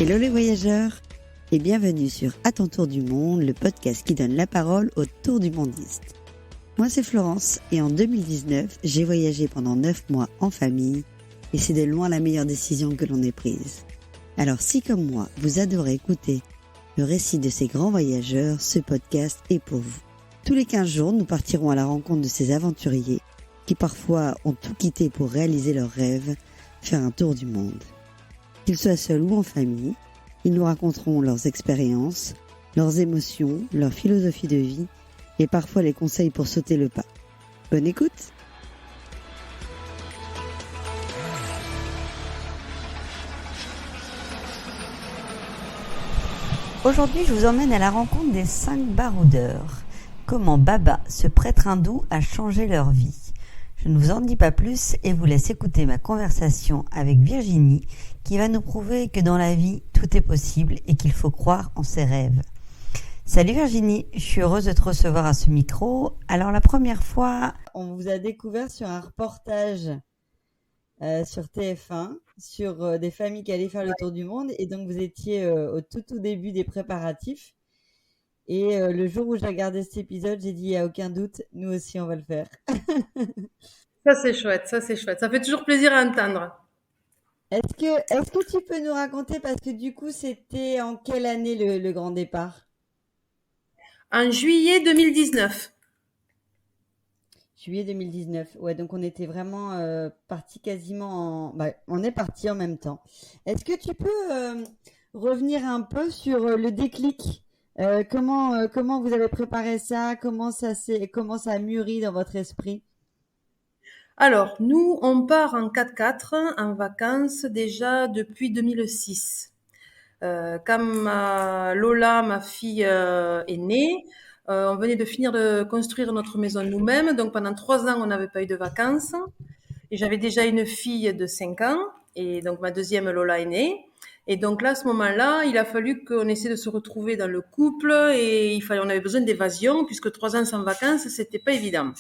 Hello les voyageurs et bienvenue sur À ton tour du monde, le podcast qui donne la parole aux tour du mondistes. Moi c'est Florence et en 2019, j'ai voyagé pendant 9 mois en famille et c'est de loin la meilleure décision que l'on ait prise. Alors si comme moi, vous adorez écouter le récit de ces grands voyageurs, ce podcast est pour vous. Tous les 15 jours, nous partirons à la rencontre de ces aventuriers qui parfois ont tout quitté pour réaliser leurs rêves, faire un tour du monde. Qu'ils soient seuls ou en famille, ils nous raconteront leurs expériences, leurs émotions, leur philosophie de vie et parfois les conseils pour sauter le pas. Bonne écoute! Aujourd'hui, je vous emmène à la rencontre des 5 baroudeurs. Comment Baba, ce prêtre hindou, a changé leur vie. Je ne vous en dis pas plus et vous laisse écouter ma conversation avec Virginie qui va nous prouver que dans la vie, tout est possible et qu'il faut croire en ses rêves. Salut Virginie, je suis heureuse de te recevoir à ce micro. Alors la première fois, on vous a découvert sur un reportage sur TF1 sur des familles qui allaient faire le tour du monde et donc vous étiez au tout début des préparatifs. Et le jour où j'ai regardé cet épisode, j'ai dit, il n'y a aucun doute, nous aussi, on va le faire. Ça, c'est chouette, ça, c'est chouette. Ça fait toujours plaisir à entendre. Est-ce que tu peux nous raconter, parce que du coup, c'était en quelle année le grand départ? En juillet 2019. Juillet 2019. Ouais, donc on était vraiment partis quasiment on est partis en même temps. Est-ce que tu peux revenir un peu sur le déclic? Comment vous avez préparé ça? Comment ça a mûri dans votre esprit? Alors, nous, on part en 4x4 en vacances déjà depuis 2006. Quand Lola, ma fille, est née, on venait de finir de construire notre maison nous-mêmes. Donc, pendant 3 ans, on n'avait pas eu de vacances. Et j'avais déjà une fille de 5 ans. Et donc, ma deuxième Lola est née. Et donc là, à ce moment-là, il a fallu qu'on essaie de se retrouver dans le couple et on avait besoin d'évasion puisque 3 ans sans vacances, c'était pas évident.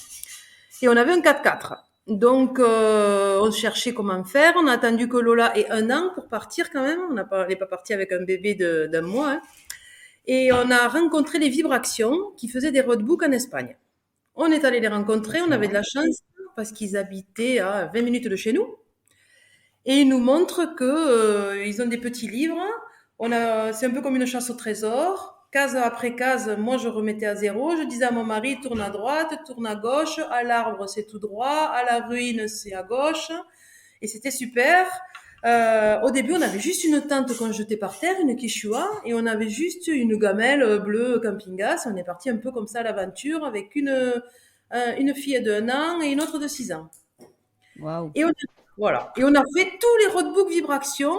Et on avait un 4x4. Donc, on cherchait comment faire. On a attendu que Lola ait 1 an pour partir quand même. On n'est pas parti avec un bébé d'un mois. Hein. Et on a rencontré les Vibrations qui faisaient des roadbooks en Espagne. On est allé les rencontrer. On avait de la chance parce qu'ils habitaient à 20 minutes de chez nous. Et ils nous montrent que ils ont des petits livres. C'est un peu comme une chasse au trésor. Case après case, moi je remettais à zéro. Je disais à mon mari, tourne à droite, tourne à gauche. À l'arbre, c'est tout droit. À la ruine, c'est à gauche. Et c'était super. Au début, on avait juste une tente qu'on jetait par terre, une Quechua, et on avait juste une gamelle bleue camping-gas. On est parti un peu comme ça à l'aventure avec une fille de 1 an et une autre de 6 ans. Waouh! Et voilà. Et on a fait tous les roadbooks Vibration.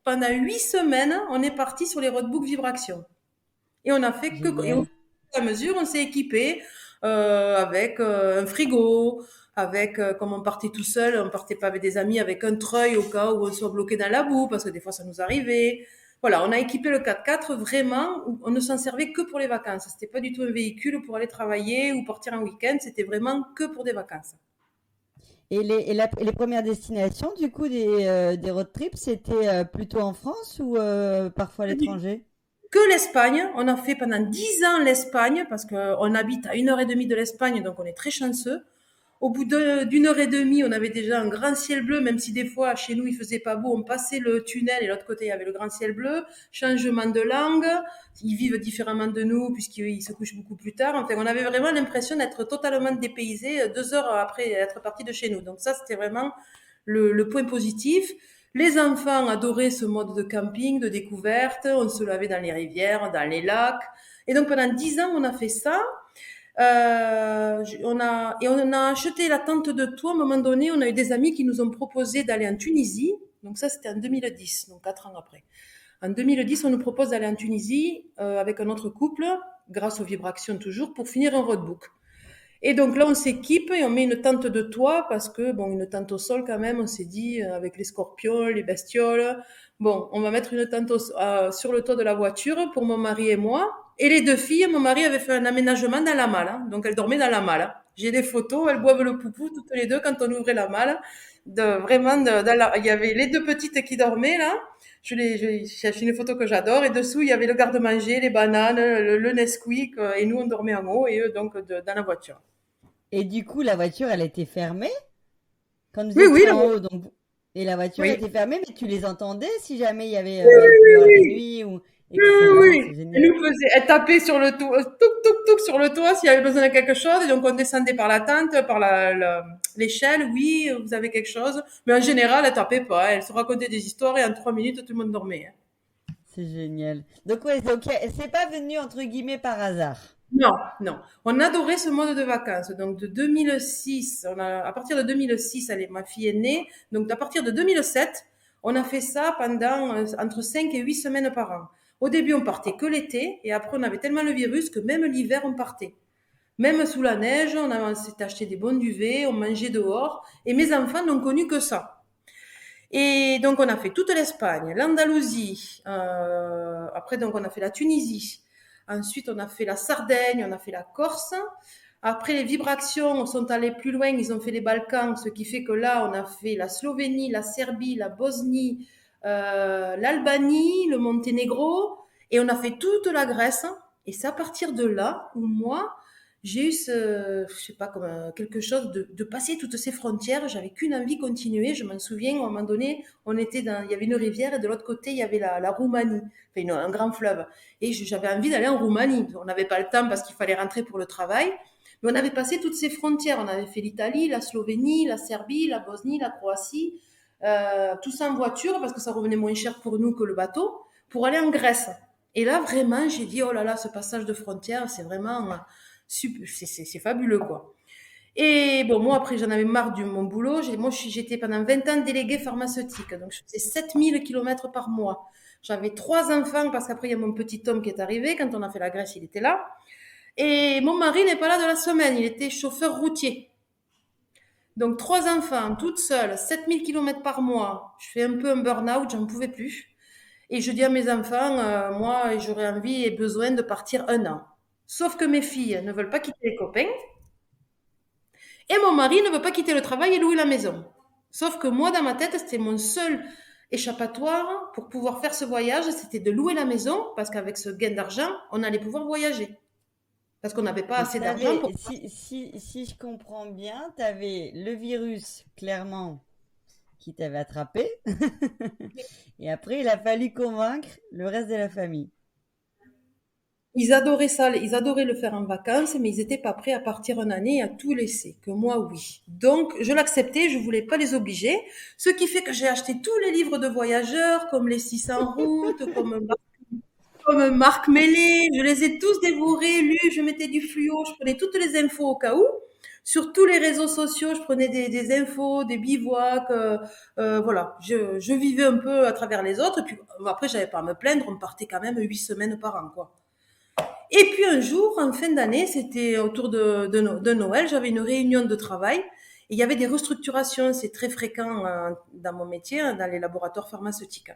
Pendant 8 semaines, on est parti sur les roadbooks Vibration. Et on a fait et au fur et à mesure, on s'est équipé avec un frigo, avec, comme on partait tout seul, on partait pas avec des amis, avec un treuil au cas où on soit bloqué dans la boue, parce que des fois ça nous arrivait. Voilà, on a équipé le 4x4 vraiment, où on ne s'en servait que pour les vacances. C'était pas du tout un véhicule pour aller travailler ou partir en week-end, c'était vraiment que pour des vacances. Et les premières destinations, du coup, des road trips, c'était plutôt en France ou parfois à l'étranger? Que l'Espagne. On a fait pendant 10 ans l'Espagne parce qu'on habite à 1h30 de l'Espagne, donc on est très chanceux. Au bout d'1h30, on avait déjà un grand ciel bleu, même si des fois chez nous il faisait pas beau, on passait le tunnel et l'autre côté il y avait le grand ciel bleu. Changement de langue, ils vivent différemment de nous puisqu'ils se couchent beaucoup plus tard. Enfin, on avait vraiment l'impression d'être totalement dépaysés 2 heures après être partis de chez nous. Donc ça, c'était vraiment le point positif. Les enfants adoraient ce mode de camping, de découverte. On se lavait dans les rivières, dans les lacs. Et donc pendant 10 ans, on a fait ça. On a acheté la tente de toit. À un moment donné, on a eu des amis qui nous ont proposé d'aller en Tunisie. Donc ça, c'était en 2010, donc 4 ans après. En 2010, on nous propose d'aller en Tunisie avec un autre couple, grâce aux Vibrations toujours, pour finir un roadbook. Et donc là, on s'équipe et on met une tente de toit parce que, bon, une tente au sol quand même, on s'est dit, avec les scorpions, les bestioles, bon, on va mettre une tente sur le toit de la voiture pour mon mari et moi. Et les 2 filles, mon mari avait fait un aménagement dans la malle, hein, donc elles dormaient dans la malle. J'ai des photos, elles boivent le poupou toutes les 2 quand on ouvrait la malle. Il y avait les deux petites qui dormaient là. J'ai fait une photo que j'adore et dessous il y avait le garde-manger, les bananes, le Nesquik et nous on dormait en haut et eux donc dans la voiture. Et du coup, la voiture, elle était fermée quand vous Oui, oui, étiez en haut. Donc... Et la voiture oui. était fermée, mais tu les entendais si jamais il y avait Oui, une oui, lueur de oui. nuit ou... Oui, Excellent, oui. c'est Elle génial. nous faisait, elle tapait sur le toit, touc, touc, touc sur le toit s'il y avait besoin de quelque chose. Et donc, on descendait par la tente, par l'échelle. Oui, vous avez quelque chose. Mais en général, elle tapait pas. Elle se racontait des histoires et en 3 minutes, tout le monde dormait, hein. C'est génial. Donc, ouais, donc, c'est pas venu entre guillemets par hasard. Non, non. On adorait ce mode de vacances. Donc, de 2006, à partir de 2006, ma fille est née. Donc, à partir de 2007, on a fait ça pendant entre 5 et 8 semaines par an. Au début, on partait que l'été. Et après, on avait tellement le virus que même l'hiver, on partait. Même sous la neige, on s'est acheté des bons duvets, on mangeait dehors. Et mes enfants n'ont connu que ça. Et donc, on a fait toute l'Espagne, l'Andalousie. Après, donc, on a fait la Tunisie. Ensuite, on a fait la Sardaigne, on a fait la Corse. Après, les vibrations sont allées plus loin. Ils ont fait les Balkans, ce qui fait que là, on a fait la Slovénie, la Serbie, la Bosnie, l'Albanie, le Monténégro. Et on a fait toute la Grèce. Et c'est à partir de là où moi, j'ai eu je sais pas, comme quelque chose de passer toutes ces frontières. J'avais qu'une envie continuer. Je m'en souviens, à un moment donné, il y avait une rivière et de l'autre côté, il y avait la Roumanie, enfin, un grand fleuve. Et j'avais envie d'aller en Roumanie. On n'avait pas le temps parce qu'il fallait rentrer pour le travail. Mais on avait passé toutes ces frontières. On avait fait l'Italie, la Slovénie, la Serbie, la Bosnie, la Croatie. Tout ça en voiture parce que ça revenait moins cher pour nous que le bateau pour aller en Grèce. Et là, vraiment, j'ai dit, oh là là, ce passage de frontières, c'est vraiment c'est fabuleux, quoi. Et bon, moi, après, j'en avais marre de mon boulot. J'étais pendant 20 ans déléguée pharmaceutique. Donc, je faisais 7000 kilomètres par mois. J'avais 3 enfants parce qu'après, il y a mon petit homme qui est arrivé. Quand on a fait la Grèce, il était là. Et mon mari n'est pas là de la semaine. Il était chauffeur routier. Donc, 3 enfants, toute seule, 7000 kilomètres par mois. Je fais un peu un burn-out, j'en pouvais plus. Et je dis à mes enfants, moi, j'aurais envie et besoin de partir un an. Sauf que mes filles ne veulent pas quitter les copains. Et mon mari ne veut pas quitter le travail et louer la maison. Sauf que moi, dans ma tête, c'était mon seul échappatoire pour pouvoir faire ce voyage, c'était de louer la maison, parce qu'avec ce gain d'argent, on allait pouvoir voyager. Parce qu'on n'avait pas Donc, assez d'argent pour... si je comprends bien, tu avais le virus, clairement, qui t'avait attrapé. Et après, il a fallu convaincre le reste de la famille. Ils adoraient ça, ils adoraient le faire en vacances, mais ils n'étaient pas prêts à partir une année et à tout laisser. Que moi, oui. Donc, je l'acceptais, je voulais pas les obliger. Ce qui fait que j'ai acheté tous les livres de voyageurs, comme les 600 routes, comme Marc Mellet. Je les ai tous dévorés, lus. Je mettais du fluo, je prenais toutes les infos au cas où. Sur tous les réseaux sociaux, je prenais des infos, des bivouacs. Voilà, je vivais un peu à travers les autres. Et puis après, j'avais pas à me plaindre. On partait quand même 8 semaines par an, quoi. Et puis un jour, en fin d'année, c'était autour de Noël, j'avais une réunion de travail. Et il y avait des restructurations, c'est très fréquent dans mon métier, dans les laboratoires pharmaceutiques.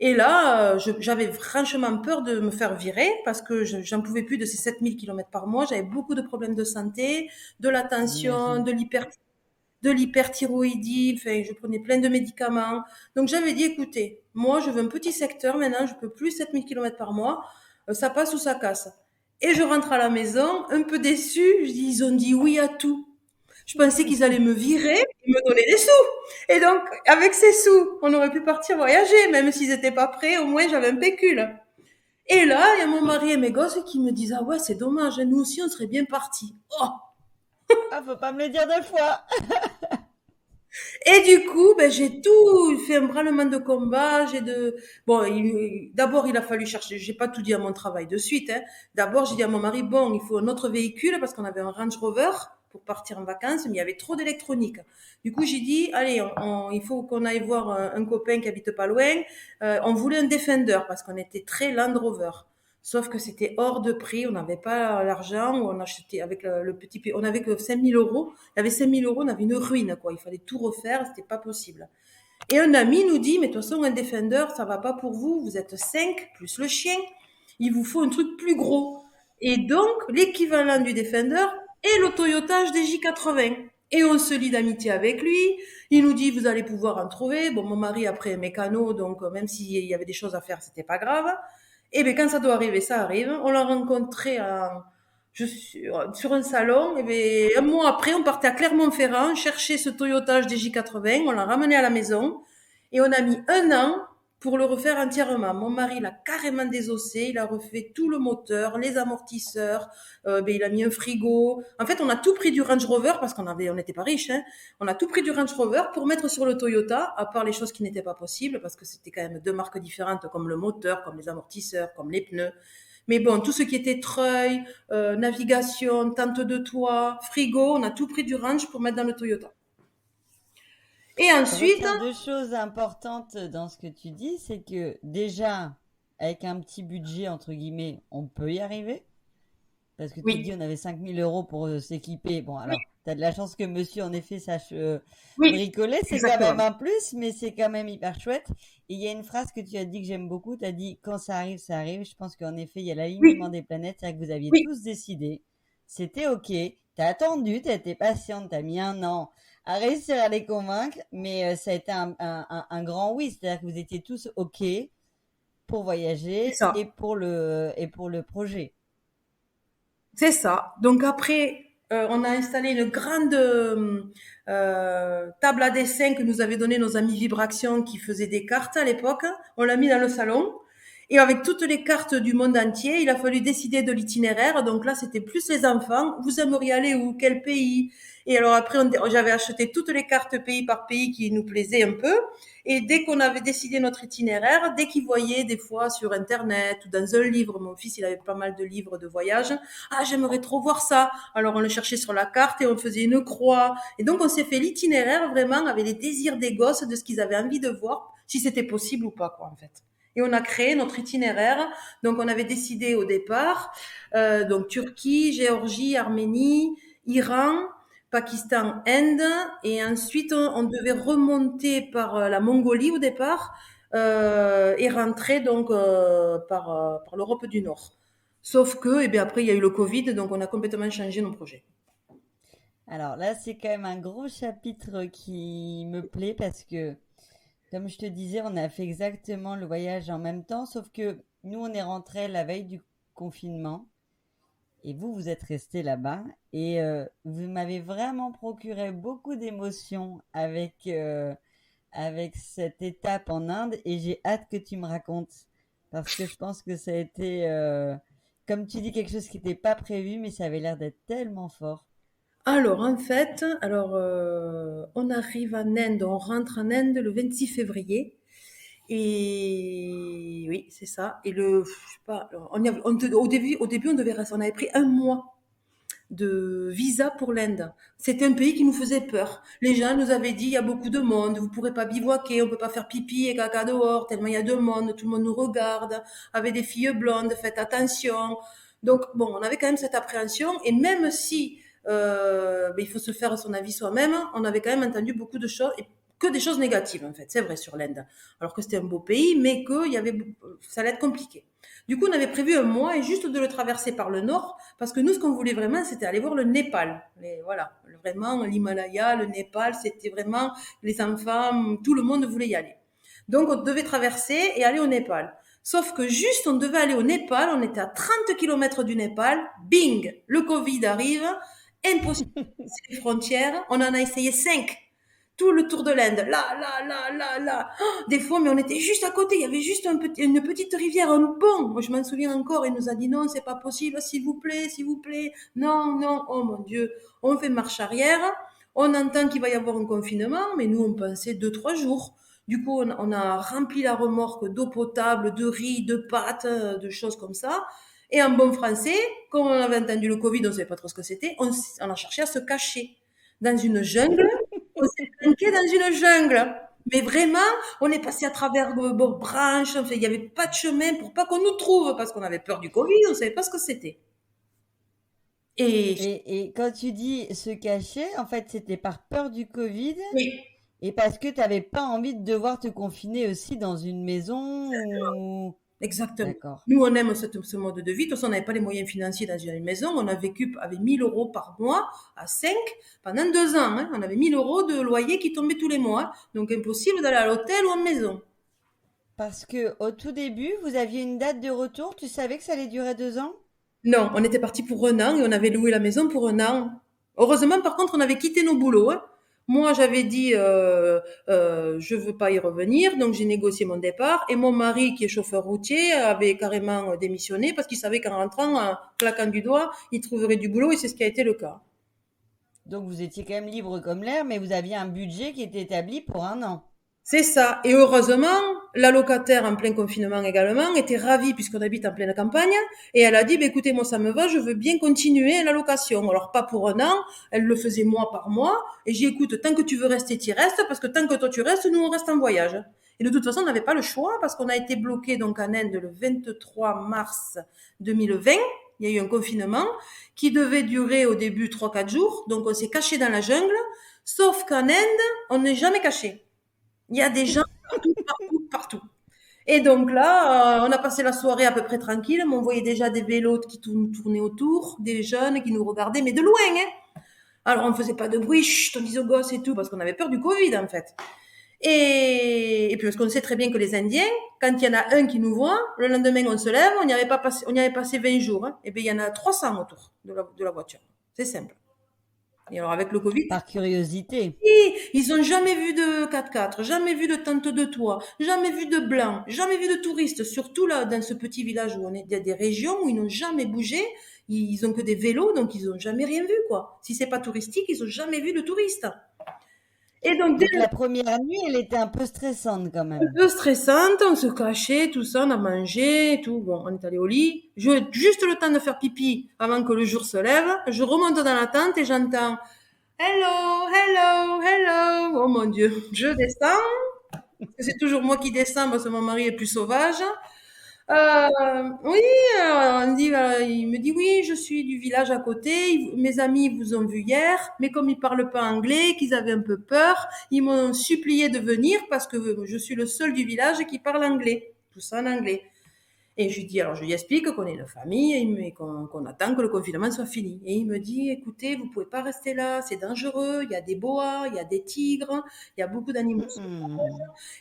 Et là, j'avais franchement peur de me faire virer parce que j'en pouvais plus de ces 7000 kilomètres par mois. J'avais beaucoup de problèmes de santé, de la tension, J'imagine. de l'hyperthyroïdie. Enfin, je prenais plein de médicaments. Donc j'avais dit, écoutez, moi, je veux un petit secteur. Maintenant, je peux plus 7000 kilomètres par mois. Ça passe ou ça casse. Et je rentre à la maison, un peu déçue. Je dis, ils ont dit oui à tout. Je pensais qu'ils allaient me virer et me donner des sous. Et donc, avec ces sous, on aurait pu partir voyager, même s'ils n'étaient pas prêts, au moins j'avais un pécule. Et là, il y a mon mari et mes gosses qui me disent, ah ouais, c'est dommage, nous aussi on serait bien partis. Oh. Ah, faut pas me le dire deux fois. Et du coup, ben, j'ai tout fait un branlement de combat. Bon, d'abord, il a fallu chercher. J'ai pas tout dit à mon travail de suite, hein. D'abord, j'ai dit à mon mari, bon, il faut un autre véhicule parce qu'on avait un Range Rover pour partir en vacances, mais il y avait trop d'électronique. Du coup, j'ai dit, allez, il faut qu'on aille voir un copain qui habite pas loin. On voulait un Defender parce qu'on était très Land Rover. Sauf que c'était hors de prix, on n'avait pas l'argent, on achetait avec le petit, on avait que 5000 euros. Il y avait 5000 euros, on avait une ruine, quoi. Il fallait tout refaire, c'était pas possible. Et un ami nous dit, mais de toute façon, un Defender, ça va pas pour vous. Vous êtes 5 plus le chien. Il vous faut un truc plus gros. Et donc, l'équivalent du Defender est le Toyota HDJ 80. Et on se lie d'amitié avec lui. Il nous dit, vous allez pouvoir en trouver. Bon, mon mari, après, est mécano, donc même s'il y avait des choses à faire, c'était pas grave. Et bien, quand ça doit arriver, ça arrive. On l'a rencontré sur un salon. Et bien, un mois après, on partait à Clermont-Ferrand chercher ce Toyota DJ80. On l'a ramené à la maison. Et on a mis 1 an pour le refaire entièrement. Mon mari l'a carrément désossé, il a refait tout le moteur, les amortisseurs, il a mis un frigo. En fait, on a tout pris du Range Rover parce on n'était pas riches. Hein. On a tout pris du Range Rover pour mettre sur le Toyota, à part les choses qui n'étaient pas possibles parce que c'était quand même 2 marques différentes, comme le moteur, comme les amortisseurs, comme les pneus. Mais bon, tout ce qui était treuil, navigation, tente de toit, frigo, on a tout pris du Range pour mettre dans le Toyota. Et Je ensuite, retiens 2 choses importantes dans ce que tu dis, c'est que déjà, avec un petit budget, entre guillemets, on peut y arriver. Parce que tu oui, dis on avait 5 000 € pour s'équiper. Bon, oui, alors, tu as de la chance que monsieur, en effet, sache oui, bricoler. C'est quand même exactement. un plus, mais c'est quand même hyper chouette. Et il y a une phrase que tu as dit que j'aime beaucoup. Tu as dit quand ça arrive, ça arrive. Je pense qu'en effet, il y a l'alignement Oui, des planètes. C'est-à-dire que vous aviez oui, tous décidé. C'était OK. Tu as attendu, tu as été patiente, tu as mis 1 an à réussir à les convaincre. Mais ça a été un grand oui. C'est-à-dire que vous étiez tous OK pour c'est voyager ça. et pour le projet. C'est ça. Donc après, on a installé une grande table à dessin que nous avaient donné nos amis Vibraction qui faisaient des cartes à l'époque. On l'a mis dans le salon. Et avec toutes les cartes du monde entier, il a fallu décider de l'itinéraire. Donc là, c'était plus les enfants. Vous aimeriez aller où? Quel pays? Et alors après, j'avais acheté toutes les cartes pays par pays qui nous plaisaient un peu. Et dès qu'on avait décidé notre itinéraire, dès qu'ils voyaient des fois sur Internet ou dans un livre, mon fils, il avait pas mal de livres de voyage. Ah, j'aimerais trop voir ça. Alors on le cherchait sur la carte et on faisait une croix. Et donc on s'est fait l'itinéraire vraiment avec les désirs des gosses de ce qu'ils avaient envie de voir, si c'était possible ou pas, quoi, en fait. Et on a créé notre itinéraire. Donc, on avait décidé au départ, donc Turquie, Géorgie, Arménie, Iran, Pakistan, Inde, et ensuite on devait remonter par la Mongolie au départ et rentrer donc par l'Europe du Nord. Sauf que, et bien après, il y a eu le Covid, donc on a complètement changé nos projets. Alors là, c'est quand même un gros chapitre qui me plaît parce que, comme je te disais, on a fait exactement le voyage en même temps, sauf que nous, on est rentrés la veille du confinement et vous, vous êtes restés là-bas et vous m'avez vraiment procuré beaucoup d'émotions avec cette étape en Inde et j'ai hâte que tu me racontes parce que je pense que ça a été, comme tu dis, quelque chose qui n'était pas prévu, mais ça avait l'air d'être tellement fort. Alors, en fait, on arrive en Inde, on rentre en Inde le 26 février. Et oui, c'est ça. Et je sais pas, au début, on avait pris 1 mois de visa pour l'Inde. C'était un pays qui nous faisait peur. Les gens nous avaient dit, il y a beaucoup de monde, vous pourrez pas bivouaquer, on peut pas faire pipi et caca dehors, tellement il y a de monde, tout le monde nous regarde, avec des filles blondes, faites attention. Donc, bon, on avait quand même cette appréhension, et même si il faut se faire son avis soi-même, on avait quand même entendu beaucoup de choses, et que des choses négatives, en fait, c'est vrai, sur l'Inde. Alors que c'était un beau pays, mais que ça allait être compliqué. Du coup, on avait prévu 1 mois et juste de le traverser par le nord, parce que nous, ce qu'on voulait vraiment, c'était aller voir le Népal. Voilà, vraiment, l'Himalaya, le Népal, c'était vraiment les enfants, tout le monde voulait y aller. Donc, on devait traverser et aller au Népal. Sauf que juste, on devait aller au Népal, on était à 30 kilomètres du Népal, bing, le Covid arrive, impossible de passer les frontières, on en a essayé 5. Tout le tour de l'Inde, là, là, là, là, là. Oh, des fois, mais on était juste à côté, il y avait juste une petite rivière, un pont. Moi, je m'en souviens encore, il nous a dit non, c'est pas possible, s'il vous plaît, non, non, oh mon Dieu. On fait marche arrière, on entend qu'il va y avoir un confinement, mais nous, on pensait 2, 3 jours. Du coup, on a rempli la remorque d'eau potable, de riz, de pâtes, de choses comme ça. Et en bon français, comme on avait entendu le Covid, on ne savait pas trop ce que c'était, on a cherché à se cacher dans une jungle. On s'est planqué dans une jungle. Mais vraiment, on est passé à travers bon, branches. Enfin, il n'y avait pas de chemin pour pas qu'on nous trouve parce qu'on avait peur du Covid. On ne savait pas ce que c'était. Et Et quand tu dis se cacher, en fait, c'était par peur du Covid oui, et parce que tu n'avais pas envie de devoir te confiner aussi dans une maison ou... Exactement. D'accord. Nous, on aime ce mode de vie. De toute façon, on n'avait pas les moyens financiers dans une maison. On a vécu avec 1000 euros par mois à 5 pendant 2 ans. Hein. On avait 1000 euros de loyer qui tombaient tous les mois. Donc, impossible d'aller à l'hôtel ou en maison. Parce que au tout début, vous aviez une date de retour, tu savais que ça allait durer 2 ans? Non, on était parti pour 1 an et on avait loué la maison pour 1 an. Heureusement, par contre, on avait quitté nos boulots. Hein. Moi, j'avais dit, je veux pas y revenir, donc j'ai négocié mon départ. Et mon mari, qui est chauffeur routier, avait carrément démissionné parce qu'il savait qu'en rentrant, en claquant du doigt, il trouverait du boulot et c'est ce qui a été le cas. Donc vous étiez quand même libre comme l'air, mais vous aviez un budget qui était établi pour 1 an. C'est ça. Et heureusement, la locataire en plein confinement également était ravie puisqu'on habite en pleine campagne. Et elle a dit, bah, écoutez, moi, ça me va, je veux bien continuer la location. Alors, pas pour 1 an. Elle le faisait mois par mois. Et j'ai dit, écoute, tant que tu veux rester, tu restes parce que tant que toi, tu restes, nous, on reste en voyage. Et de toute façon, on n'avait pas le choix parce qu'on a été bloqué donc en Inde le 23 mars 2020. Il y a eu un confinement qui devait durer au début 3-4 jours. Donc, on s'est caché dans la jungle. Sauf qu'en Inde, on n'est jamais caché. Il y a des gens partout, partout, partout. Et donc là, on a passé la soirée à peu près tranquille. Mais on voyait déjà des vélos qui tournaient autour, des jeunes qui nous regardaient, mais de loin. Hein. Alors on ne faisait pas de bruit, chut, on disait aux gosses et tout, parce qu'on avait peur du Covid en fait. Et puis parce qu'on sait très bien que les Indiens, quand il y en a un qui nous voit, le lendemain on se lève, on y avait passé 20 jours. Hein, et bien il y en a 300 autour de la voiture. C'est simple. Et alors avec le Covid, Par curiosité. ils ont jamais vu de 4x4, jamais vu de tente de toit, jamais vu de blanc, jamais vu de touristes. Surtout là, dans ce petit village où on est, il y a des régions où ils n'ont jamais bougé. Ils ont que des vélos, donc ils ont jamais rien vu, quoi. Si c'est pas touristique, ils ont jamais vu de touristes. Et donc, dès Donc la première nuit, elle était un peu stressante quand un même. peu stressante, on se cachait, tout ça, on a mangé et tout. Bon, on est allé au lit. J'ai juste le temps de faire pipi avant que le jour se lève. Je remonte dans la tente et j'entends hello, hello, hello. Oh mon Dieu, je descends. C'est toujours moi qui descends parce que mon mari est plus sauvage. Oui, il me dit oui, je suis du village à côté. Mes amis vous ont vu hier, mais comme ils parlent pas anglais, qu'ils avaient un peu peur, ils m'ont supplié de venir parce que je suis le seul du village qui parle anglais. Tout ça en anglais. Et je lui explique qu'on est une famille et qu'on attend que le confinement soit fini. Et il me dit, écoutez, vous pouvez pas rester là, c'est dangereux, il y a des boas, il y a des tigres, il y a beaucoup d'animaux sauvages.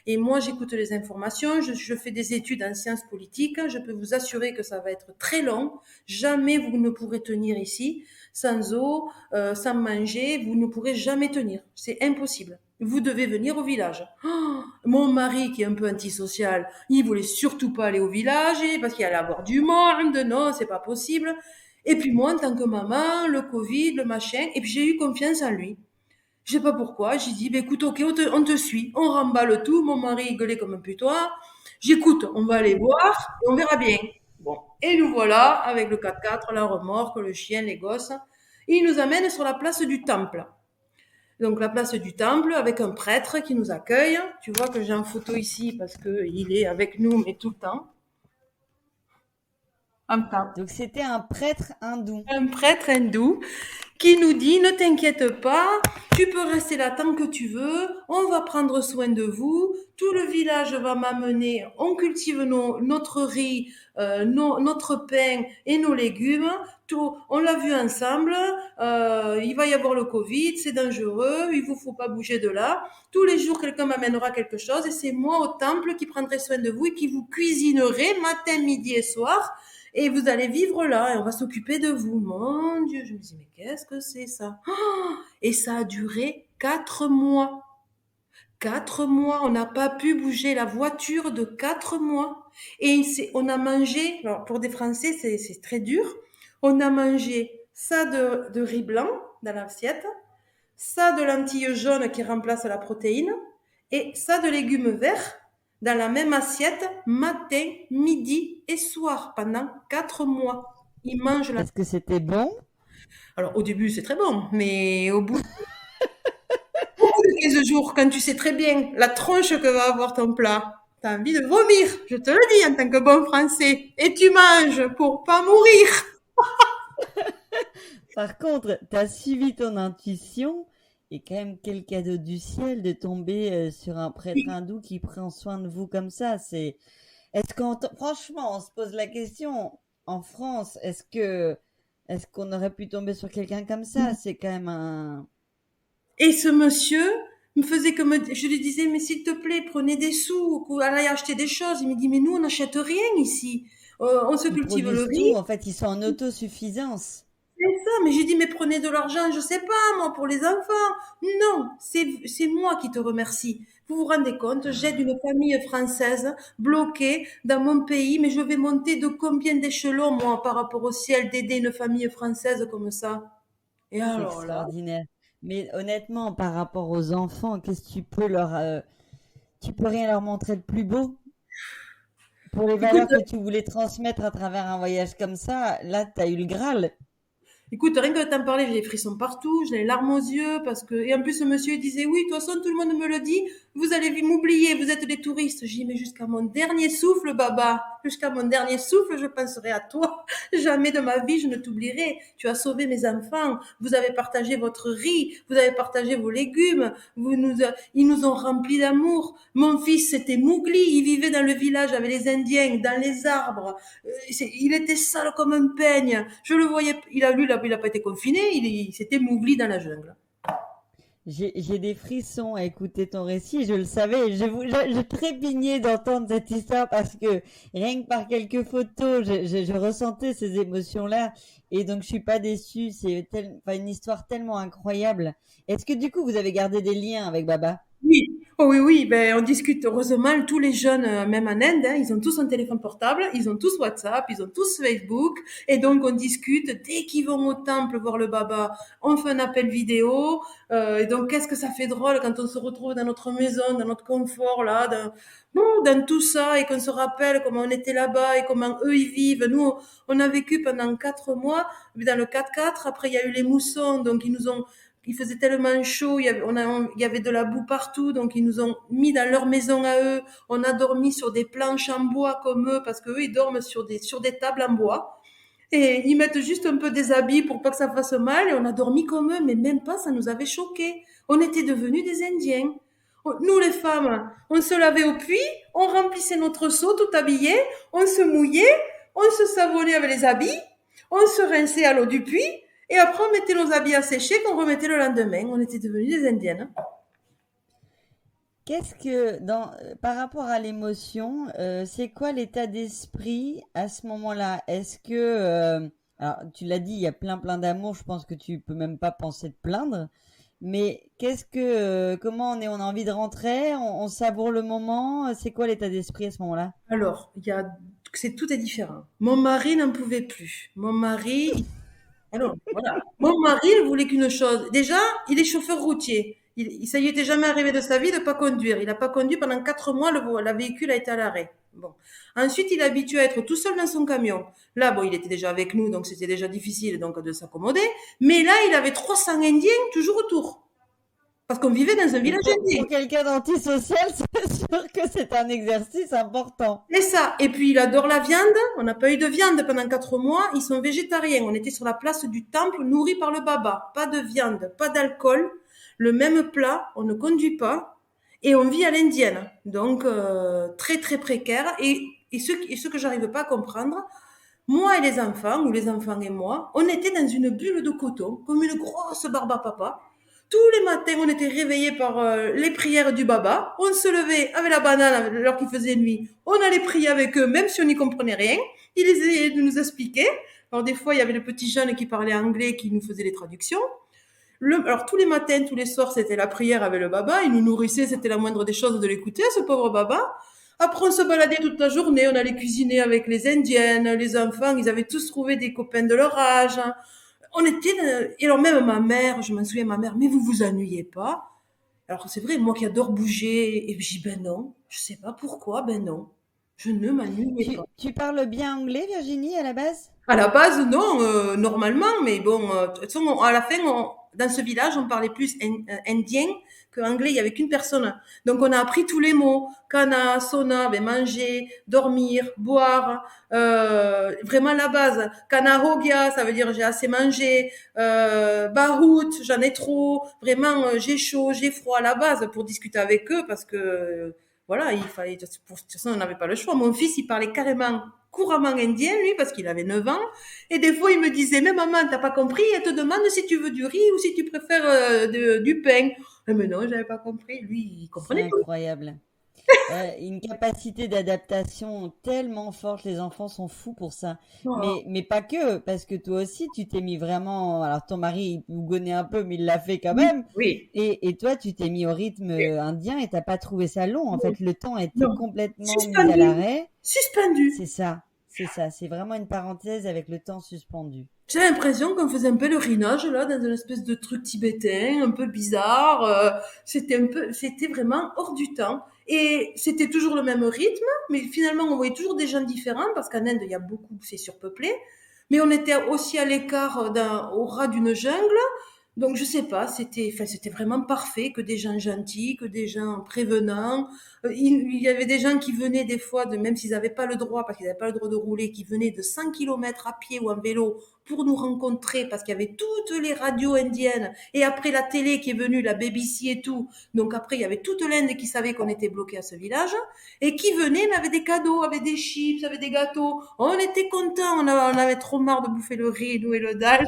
Et moi, j'écoute les informations, je fais des études en sciences politiques, je peux vous assurer que ça va être très long. Jamais vous ne pourrez tenir ici, sans eau, sans manger, vous ne pourrez jamais tenir. C'est impossible. Vous devez venir au village. Oh, mon mari, qui est un peu antisocial, il voulait surtout pas aller au village parce qu'il allait avoir du monde. Non, c'est pas possible. Et puis moi, en tant que maman, le Covid, le machin, et puis j'ai eu confiance en lui. Je sais pas pourquoi. J'ai dit, bah, écoute, ok, on te suit. On remballe tout. Mon mari gueulait comme un putois. J'écoute, on va aller voir et on verra bien. Bon. Et nous voilà, avec le 4x4, la remorque, le chien, les gosses. Et il nous amène sur la place du temple. Donc la place du temple avec un prêtre qui nous accueille. Tu vois que j'ai en photo ici parce que il est avec nous mais tout le temps. Donc c'était un prêtre hindou. Un prêtre hindou qui nous dit ne t'inquiète pas, tu peux rester là tant que tu veux, on va prendre soin de vous, tout le village va m'amener, on cultive notre riz, notre pain et nos légumes, tout, on l'a vu ensemble, il va y avoir le Covid, c'est dangereux, il vous faut pas bouger de là, tous les jours quelqu'un m'amènera quelque chose et c'est moi au temple qui prendrai soin de vous et qui vous cuisinerai matin, midi et soir. Et vous allez vivre là et on va s'occuper de vous. Mon Dieu, je me dis, mais qu'est-ce que c'est ça? Et ça a duré 4 mois. 4 mois, on n'a pas pu bouger la voiture de 4 mois. Et on a mangé, alors pour des Français, c'est très dur. On a mangé ça de riz blanc dans l'assiette, ça de lentilles jaunes qui remplacent la protéine, et ça de légumes verts dans la même assiette, matin, midi et soir, pendant 4 mois. Ils mangent la... Est-ce que c'était bon? Alors, au début, c'est très bon, mais au bout de 15 jours, quand tu sais très bien la tronche que va avoir ton plat, t'as envie de vomir, je te le dis en tant que bon français. Et tu manges pour pas mourir. Par contre, t'as suivi ton intuition et quand même quel cadeau du ciel de tomber sur un prêtre hindou qui prend soin de vous comme ça. Franchement, on se pose la question, en France, est-ce qu'on aurait pu tomber sur quelqu'un comme ça? C'est quand même un... Et ce monsieur me faisait comme, je lui disais, mais s'il te plaît, prenez des sous, ou allez acheter des choses. Il me dit, mais nous, on n'achète rien ici. On se Ils cultive le produisent tout, riz. en fait, ils sont en autosuffisance. C'est ça, mais j'ai dit, mais prenez de l'argent, je sais pas, moi, pour les enfants. Non, c'est moi qui te remercie. Vous vous rendez compte, j'aide une famille française bloquée dans mon pays, mais je vais monter de combien d'échelons, moi, par rapport au ciel, d'aider une famille française comme ça? Et C'est alors là, extraordinaire. Mais honnêtement, par rapport aux enfants, qu'est-ce que tu peux tu peux rien leur montrer de plus beau pour les écoute, valeurs que tu voulais transmettre à travers un voyage comme ça. Là, t'as eu le Graal. Écoute, rien que de t'en parler, j'ai les frissons partout, j'ai les larmes aux yeux, parce que, et en plus, ce monsieur il disait, oui, de toute façon, tout le monde me le dit, vous allez m'oublier, vous êtes des touristes. J'ai dit, mais jusqu'à mon dernier souffle, Baba, jusqu'à mon dernier souffle, je penserai à toi. Jamais de ma vie, je ne t'oublierai. Tu as sauvé mes enfants, vous avez partagé votre riz, vous avez partagé vos légumes, ils nous ont remplis d'amour. Mon fils, c'était Mowgli, il vivait dans le village avec les Indiens, dans les arbres. Il était sale comme un peigne. Je le voyais, il a pas été confiné, c'était Mowgli dans la jungle. J'ai des frissons à écouter ton récit, je le savais, je trépignais d'entendre cette histoire parce que rien que par quelques photos, je ressentais ces émotions-là et donc je suis pas déçue, enfin, une histoire tellement incroyable. Est-ce que du coup vous avez gardé des liens avec Baba? Oui, oh oui, oui, ben on discute heureusement, tous les jeunes, même en Inde, hein, ils ont tous un téléphone portable, ils ont tous WhatsApp, ils ont tous Facebook, et donc on discute dès qu'ils vont au temple voir le Baba, on fait un appel vidéo, et donc qu'est-ce que ça fait drôle quand on se retrouve dans notre maison, dans notre confort là, dans tout ça, et qu'on se rappelle comment on était là-bas et comment eux ils vivent. Nous, on a vécu pendant 4 mois dans le 4x4. Après il y a eu les moussons, donc il faisait tellement chaud, il y avait de la boue partout, donc ils nous ont mis dans leur maison à eux. On a dormi sur des planches en bois comme eux, parce que eux ils dorment sur des tables en bois. Et ils mettent juste un peu des habits pour pas que ça fasse mal, et on a dormi comme eux, mais même pas, ça nous avait choqués. On était devenus des Indiens. Nous les femmes, on se lavait au puits, on remplissait notre seau tout habillé, on se mouillait, on se savonnait avec les habits, on se rinçait à l'eau du puits, et après on mettait nos habits à sécher qu'on remettait le lendemain. On était devenus des Indiennes. Par rapport à l'émotion, c'est quoi l'état d'esprit à ce moment-là? Alors tu l'as dit, il y a plein d'amour, je pense que tu peux même pas penser de plaindre, mais comment on a envie de rentrer, on savoure le moment, c'est quoi l'état d'esprit à ce moment-là? Alors, tout est différent. Mon mari n'en pouvait plus. Alors, voilà. Mon mari, il voulait qu'une chose. Déjà, il est chauffeur routier. Ça lui était jamais arrivé de sa vie de pas conduire. Il n'a pas conduit pendant 4 mois. Le véhicule a été à l'arrêt. Bon. Ensuite, il est habitué à être tout seul dans son camion. Là, bon, il était déjà avec nous, donc c'était déjà difficile donc de s'accommoder. Mais là, il avait 300 Indiens toujours autour. Parce qu'on vivait dans un Et village indien. pour quelqu'un d'antisocial, c'est sûr que c'est un exercice important. C'est ça. Et puis, il adore la viande. On n'a pas eu de viande pendant 4 mois. Ils sont végétariens. On était sur la place du temple, nourris par le Baba. Pas de viande, pas d'alcool. Le même plat. On ne conduit pas. Et on vit à l'indienne. Donc, très, très précaire. Et ce que j'arrive pas à comprendre, moi et les enfants, ou les enfants et moi, on était dans une bulle de coton, comme une grosse barbe à papa. Tous les matins, on était réveillés par les prières du Baba. On se levait avec la banane alors qu'il faisait nuit. On allait prier avec eux, même si on n'y comprenait rien. Ils essayaient de nous expliquer. Alors des fois, il y avait le petit jeune qui parlait anglais qui nous faisait les traductions. Alors tous les matins, tous les soirs, c'était la prière avec le Baba. Il nous nourrissait, c'était la moindre des choses de l'écouter, ce pauvre Baba. Après, on se baladait toute la journée, on allait cuisiner avec les Indiennes, les enfants, ils avaient tous trouvé des copains de leur âge. Et alors même ma mère, je m'en souviens, ma mère, mais vous vous ennuyez pas? Alors c'est vrai, moi qui adore bouger, et je dis ben non, je sais pas pourquoi, ben non, je ne m'ennuyais pas. Tu parles bien anglais, Virginie, à la base? À la base, non, normalement, mais bon, de toute façon, à la fin, dans ce village, on parlait plus indien que anglais. Il y avait qu'une personne. Donc, on a appris tous les mots. Kana, sona, ben, manger, dormir, boire, vraiment la base. Kana hogia, ça veut dire j'ai assez mangé. Bahout, j'en ai trop. Vraiment, j'ai chaud, j'ai froid, la base pour discuter avec eux parce que voilà, il fallait, de toute façon, on n'avait pas le choix. Mon fils, il parlait carrément couramment indien, lui, parce qu'il avait 9 ans. Et des fois, il me disait, mais maman, t'as pas compris? Elle te demande si tu veux du riz ou si tu préfères du pain. Mais non, j'avais pas compris. Lui, il C'est comprenait tout. incroyable. Une capacité d'adaptation tellement forte, les enfants sont fous pour ça. Oh, Mais pas que, parce que toi aussi, tu t'es mis vraiment. Alors, ton mari, il bougonnait un peu, mais il l'a fait quand même. oui. Et toi, tu t'es mis au rythme indien et t'as pas trouvé ça long. En Non, fait, le temps était non. complètement mis à Suspendu. l'arrêt. Suspendu. C'est ça, c'est ça. C'est vraiment une parenthèse avec le temps suspendu. J'ai l'impression qu'on faisait un pèlerinage là dans une espèce de truc tibétain, un peu bizarre. C'était vraiment hors du temps. Et c'était toujours le même rythme, mais finalement on voyait toujours des gens différents parce qu'en Inde il y a beaucoup, c'est surpeuplé. Mais on était aussi à l'écart au ras d'une jungle. Donc je sais pas, c'était vraiment parfait, que des gens gentils, que des gens prévenants. Il y avait des gens qui venaient des fois, même s'ils n'avaient pas le droit, parce qu'ils n'avaient pas le droit de rouler, qui venaient de 100 kilomètres à pied ou en vélo pour nous rencontrer, parce qu'il y avait toutes les radios indiennes, et après la télé qui est venue, la BBC et tout. Donc après, il y avait toute l'Inde qui savait qu'on était bloqué à ce village, et qui venaient, mais avec des cadeaux, avec des chips, avec des gâteaux. On était contents, on avait trop marre de bouffer le riz, nous et le dalle.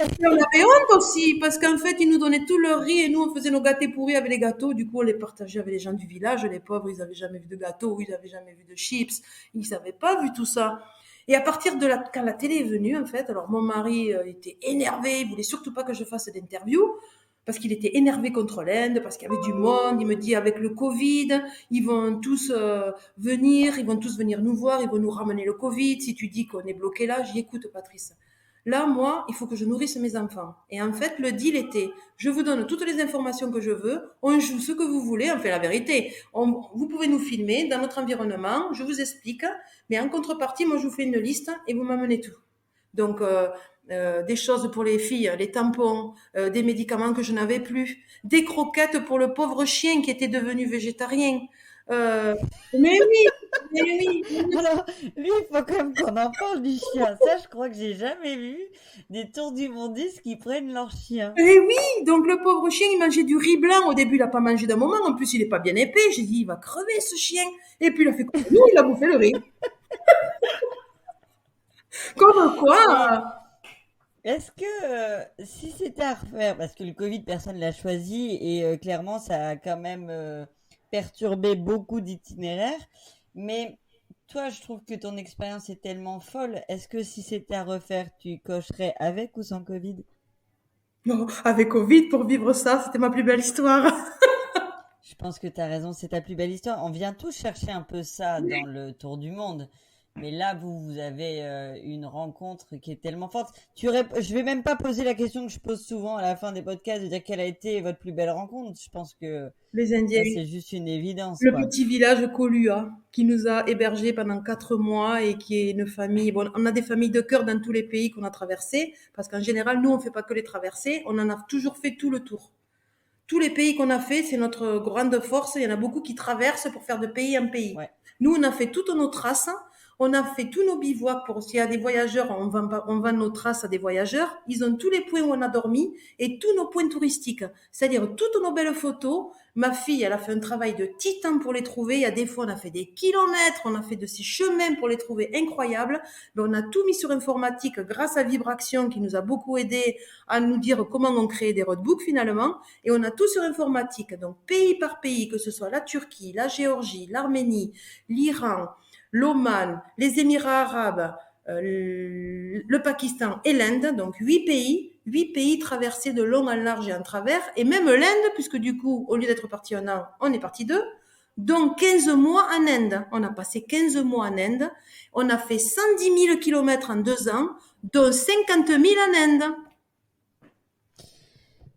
Et on avait honte aussi, parce qu'en fait, ils nous donnaient tout leur riz et nous, on faisait nos gâtés pourris avec les gâteaux. Du coup, on les partageait avec les gens du village. Les pauvres, ils n'avaient jamais vu de gâteau, ils n'avaient jamais vu de chips, ils n'avaient pas vu tout ça. Et à partir de quand la télé est venue, en fait, alors mon mari était énervé, il voulait surtout pas que je fasse d'interview, parce qu'il était énervé contre l'Inde, parce qu'il y avait du monde. Il me dit, avec le Covid, ils vont tous venir, ils vont tous venir nous voir, ils vont nous ramener le Covid. Si tu dis qu'on est bloqué là, j'y écoute, Patrice. Là, moi, il faut que je nourrisse mes enfants. Et en fait, le deal était, je vous donne toutes les informations que je veux, on joue ce que vous voulez, on fait la vérité. Vous pouvez nous filmer dans notre environnement, je vous explique, mais en contrepartie, moi, je vous fais une liste et vous m'amenez tout. Donc, des choses pour les filles, les tampons, des médicaments que je n'avais plus, des croquettes pour le pauvre chien qui était devenu végétarien. Euh, mais oui, mais oui, Alors, lui, il faut quand même qu'on en parle du chien. Ça, je crois que j'ai jamais vu des tours du mondiste qui prennent leur chien. eh oui, donc le pauvre chien, il mangeait du riz blanc. Au début, il a pas mangé d'un moment. En plus, il est pas bien épais. J'ai dit, il va crever ce chien. Et puis, il a fait comme nous, il a bouffé le riz. Comme Et quoi, est-ce que si c'était à refaire, parce que le Covid, personne l'a choisi et clairement, ça a quand même perturbé beaucoup d'itinéraires, mais toi, je trouve que ton expérience est tellement folle. Est-ce que si c'était à refaire, tu cocherais avec ou sans Covid? non, avec Covid, pour vivre ça, c'était ma plus belle histoire. Je pense que tu as raison, c'est ta plus belle histoire. On vient tous chercher un peu ça dans le tour du monde. Mais là, vous avez une rencontre qui est tellement forte. Je vais même pas poser la question que je pose souvent à la fin des podcasts, de dire quelle a été votre plus belle rencontre. Je pense que Les Indiens, ça, c'est juste une évidence, le quoi. petit village Kolua, qui nous a hébergés pendant 4 mois et qui est une famille. Bon, on a des familles de cœur dans tous les pays qu'on a traversés, parce qu'en général, nous, on fait pas que les traversées, on en a toujours fait tout le tour. Tous les pays qu'on a fait, c'est notre grande force. Il y en a beaucoup qui traversent pour faire de pays en pays. Ouais. Nous, on a fait toutes nos traces. On a fait tous nos bivouacs pour s'il y a des voyageurs, on vend nos traces à des voyageurs. Ils ont tous les points où on a dormi et tous nos points touristiques. C'est-à-dire toutes nos belles photos. Ma fille, elle a fait un travail de titan pour les trouver. Il y a des fois, on a fait des kilomètres, on a fait de ces chemins pour les trouver incroyables. Mais on a tout mis sur informatique grâce à Vibraction qui nous a beaucoup aidé à nous dire comment on crée des roadbooks finalement. Et on a tout sur informatique. Donc, pays par pays, que ce soit la Turquie, la Géorgie, l'Arménie, l'Iran, l'Oman, les Émirats arabes, le Pakistan et l'Inde, donc 8 pays traversés de long en large et en travers, et même l'Inde, puisque du coup, au lieu d'être parti 1 an, on est parti 2, donc 15 mois en Inde. On a passé 15 mois en Inde, on a fait 110 000 kilomètres en 2 ans, dont 50 000 en Inde.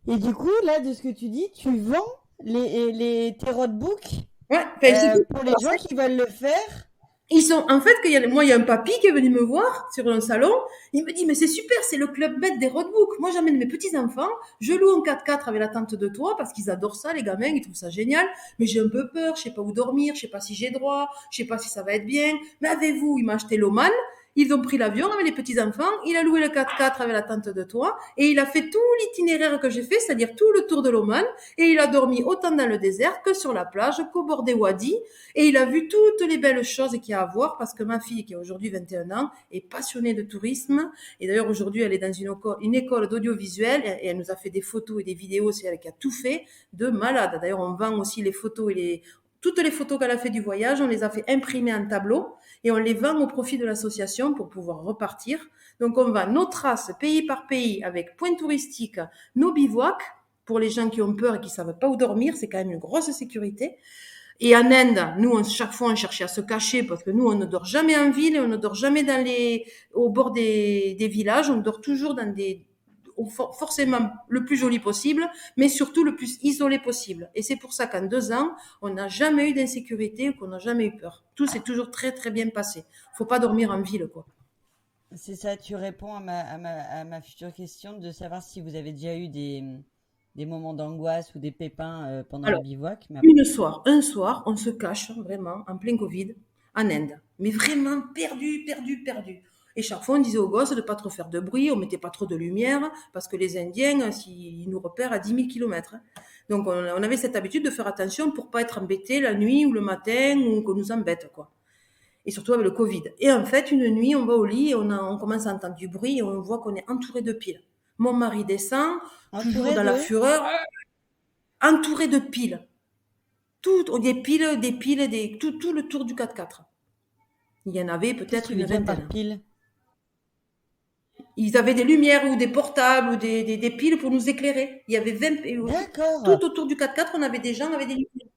Et du coup, là, de ce que tu dis, tu vends tes roadbooks Ouais, enfin, pour les gens qui veulent le faire. ils sont, en fait, moi, il y a un papy qui est venu me voir sur un salon. Il me dit, mais c'est super, c'est le club med des roadbooks. Moi, j'amène mes petits-enfants. Je loue un 4x4 avec la tante de toi parce qu'ils adorent ça, les gamins. Ils trouvent ça génial. Mais j'ai un peu peur. Je sais pas où dormir. Je sais pas si j'ai droit. Je sais pas si ça va être bien. Mais avez-vous, il m'a acheté l'Oman. Ils ont pris l'avion avec les petits-enfants, il a loué le 4x4 avec la tente de toit, et il a fait tout l'itinéraire que j'ai fait, c'est-à-dire tout le tour de l'Oman, et il a dormi autant dans le désert que sur la plage, qu'au bord des wadis, et il a vu toutes les belles choses qu'il y a à voir, parce que ma fille, qui a aujourd'hui 21 ans, est passionnée de tourisme, et d'ailleurs aujourd'hui elle est dans une école d'audiovisuel, et elle nous a fait des photos et des vidéos, c'est elle qui a tout fait, de malade. D'ailleurs on vend aussi les photos et toutes les photos qu'elle a fait du voyage, on les a fait imprimer en tableau et on les vend au profit de l'association pour pouvoir repartir. Donc on vend nos traces pays par pays avec points touristiques, nos bivouacs pour les gens qui ont peur et qui savent pas où dormir, c'est quand même une grosse sécurité. Et en Inde, nous, chaque fois, on cherchait à se cacher parce que nous, on ne dort jamais en ville et on ne dort jamais au bord des villages. On dort toujours dans forcément le plus joli possible, mais surtout le plus isolé possible. Et c'est pour ça qu'en 2 ans, on n'a jamais eu d'insécurité ou qu'on n'a jamais eu peur. Tout s'est toujours très, très bien passé. Faut pas dormir en ville, quoi. C'est ça, tu réponds à ma future question de savoir si vous avez déjà eu des moments d'angoisse ou des pépins pendant le Alors, bivouac. un soir, on se cache vraiment en plein Covid en Inde. Mais vraiment perdu, perdu, perdu. Et chaque fois, on disait aux gosses de pas trop faire de bruit, on mettait pas trop de lumière, parce que les Indiens, ils nous repèrent à 10 000 kilomètres. Donc, on avait cette habitude de faire attention pour pas être embêté la nuit ou le matin ou qu'on nous embête, quoi. Et surtout avec le Covid. Et en fait, une nuit, on va au lit et on commence à entendre du bruit et on voit qu'on est entouré de piles. Mon mari descend, toujours Entouré dans la de... fureur, entouré de piles. Tout le tour du 4x4. Il y en avait Qu'est-ce que peut-être tu une veux dire par vingtaine. pile? Ils avaient des lumières ou des portables ou des piles pour nous éclairer. Il y avait 20, D'accord, tout autour du 4x4, on avait des gens avec des lumières.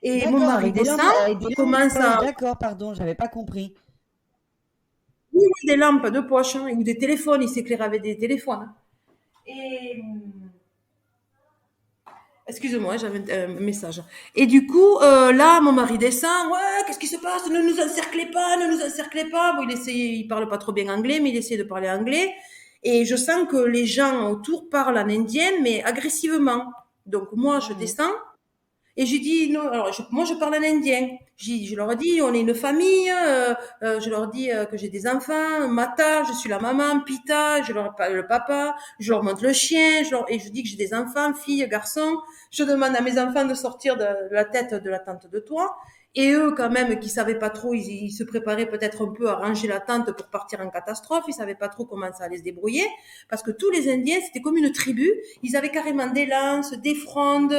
Et mon d'accord, mari descend, avec des lampes de commence poche, à, d'accord, pardon, j'avais pas compris. oui, oui, des lampes de poche, hein, ou des téléphones, il s'éclairait avec des téléphones, hein. Et, excuse-moi, j'avais un message. Et du coup, là, mon mari descend. Ouais, qu'est-ce qui se passe? Ne nous encerclez pas, ne nous encerclez pas. Bon, il parle pas trop bien anglais, mais il essaie de parler anglais. Et je sens que les gens autour parlent en indien, mais agressivement. Donc moi, je Mhm. descends. Et j'ai dit non. Alors moi je parle en indien. Je leur dis on est une famille. Je leur dis que j'ai des enfants. Mata, je suis la maman. Pita, je leur parle le papa. Je leur montre le chien. Et je dis que j'ai des enfants, filles, garçons. Je demande à mes enfants de sortir de la tête de la tente de toit. Et eux, quand même, qui savaient pas trop, ils se préparaient peut-être un peu à ranger la tente pour partir en catastrophe. Ils savaient pas trop comment ça allait se débrouiller. Parce que tous les Indiens, c'était comme une tribu. Ils avaient carrément des lances, des frondes.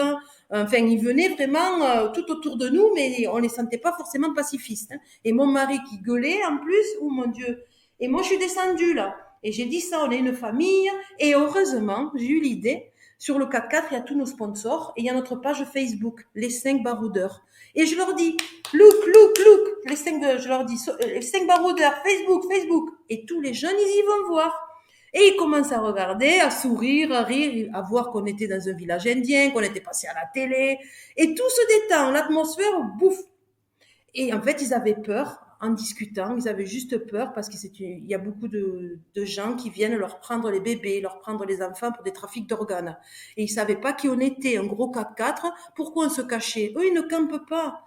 Enfin, ils venaient vraiment tout autour de nous, mais on les sentait pas forcément pacifistes, hein. Et mon mari qui gueulait en plus, oh mon Dieu. Et moi, je suis descendue là. Et j'ai dit ça, on est une famille. Et heureusement, j'ai eu l'idée. Sur le 4x4, il y a tous nos sponsors et il y a notre page Facebook, les 5 baroudeurs. Et je leur dis, look, je leur dis, les 5 baroudeurs, Facebook, Facebook. Et tous les jeunes, ils y vont voir. Et ils commencent à regarder, à sourire, à rire, à voir qu'on était dans un village indien, qu'on était passé à la télé. Et tout se détend, l'atmosphère bouffe. Et en fait, ils avaient peur en discutant, ils avaient juste peur parce qu'il y a beaucoup de gens qui viennent leur prendre les bébés, leur prendre les enfants pour des trafics d'organes. Et ils savaient pas qui on était, un gros 4x4, pourquoi on se cachait. Eux, ils ne campent pas.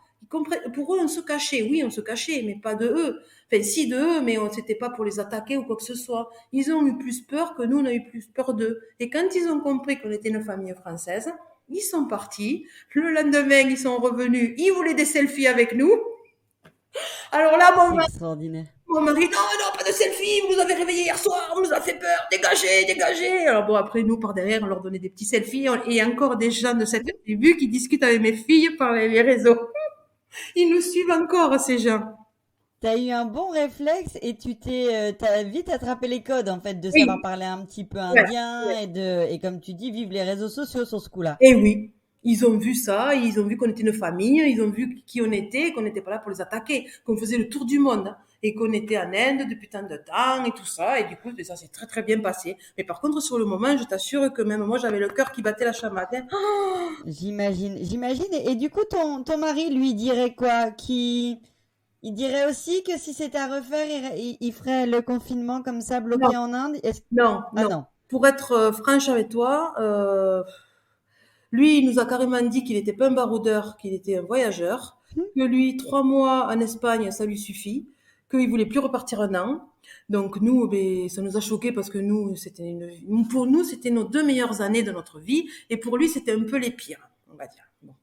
Pour eux, on se cachait. Oui, on se cachait, mais pas de eux. Enfin, si de eux, mais c'était pas pour les attaquer ou quoi que ce soit. Ils ont eu plus peur que nous, on a eu plus peur d'eux. Et quand ils ont compris qu'on était une famille française, ils sont partis. Le lendemain, ils sont revenus. Ils voulaient des selfies avec nous. Alors là, C'est extraordinaire. mon mari, non, non, pas de selfie, vous nous avez réveillés hier soir, on nous a fait peur, dégagez, dégagez. Alors bon, après, nous, par derrière, on leur donnait des petits selfies. Et il y a encore des gens de cette tribu qui discutent avec mes filles par les réseaux. Ils nous suivent encore, ces gens. T'as eu un bon réflexe et t'as vite attrapé les codes en fait de Oui, savoir parler un petit peu ouais, indien ouais. et comme tu dis, vivre les réseaux sociaux sur ce coup-là. Et oui, ils ont vu ça, ils ont vu qu'on était une famille, ils ont vu qui on était, qu'on n'était pas là pour les attaquer, qu'on faisait le tour du monde, hein, et qu'on était en Inde depuis tant de temps et tout ça. Et du coup, ça s'est très très bien passé. Mais par contre, sur le moment, je t'assure que même moi, j'avais le cœur qui battait la chamade, hein. Oh, J'imagine. Et du coup, ton mari lui dirait quoi? Il dirait aussi que si c'était à refaire, il ferait le confinement comme ça, non, bloqué en Inde? non, Ah non. non. Pour être franche avec toi, lui, il nous a carrément dit qu'il n'était pas un baroudeur, qu'il était un voyageur, que lui, 3 mois en Espagne, ça lui suffit, qu'il voulait plus repartir un an. Donc nous, ça nous a choqués parce que pour nous, c'était nos 2 meilleures années de notre vie, et pour lui, c'était un peu les pires, on va dire. Bon.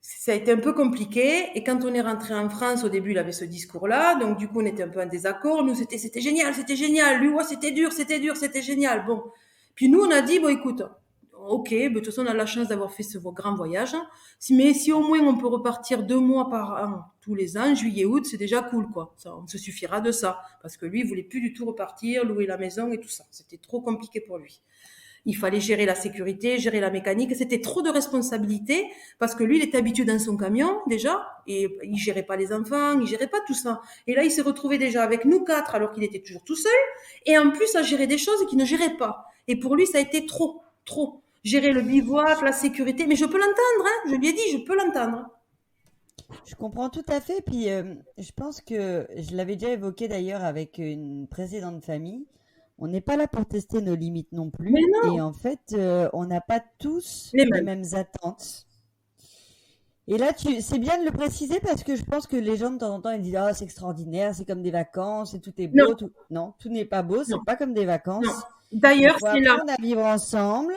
Ça a été un peu compliqué, et quand on est rentré en France, au début, il avait ce discours-là, donc du coup, on était un peu en désaccord. Nous, c'était génial. Lui, ouais, c'était dur, c'était génial. Bon. Puis nous, on a dit, bon, écoute, ok, de toute façon, on a la chance d'avoir fait ce grand voyage. Mais si au moins on peut repartir 2 mois par an, tous les ans, juillet, août, c'est déjà cool, quoi. Ça, on se suffira de ça. Parce que lui, il voulait plus du tout repartir, louer la maison et tout ça. C'était trop compliqué pour lui. Il fallait gérer la sécurité, gérer la mécanique. C'était trop de responsabilités parce que lui, il était habitué dans son camion déjà et il gérait pas les enfants, il gérait pas tout ça. Et là, il s'est retrouvé déjà avec nous 4 alors qu'il était toujours tout seul et en plus à gérer des choses qu'il ne gérait pas. Et pour lui, ça a été trop. Gérer le bivouac, la sécurité. Mais je peux l'entendre, hein. Je lui ai dit, je peux l'entendre. Je comprends tout à fait. Puis je pense que je l'avais déjà évoqué d'ailleurs avec une précédente famille. On n'est pas là pour tester nos limites non plus. Mais non. Et en fait, on n'a pas tous Les les mêmes. mêmes attentes. Et là, c'est bien de le préciser parce que je pense que les gens de temps en temps ils disent ah c'est extraordinaire, c'est comme des vacances et tout est beau. Non. Non, tout n'est pas beau, Non. c'est pas comme des vacances. Non. Il D'ailleurs, faut c'est là. apprendre à vivre ensemble.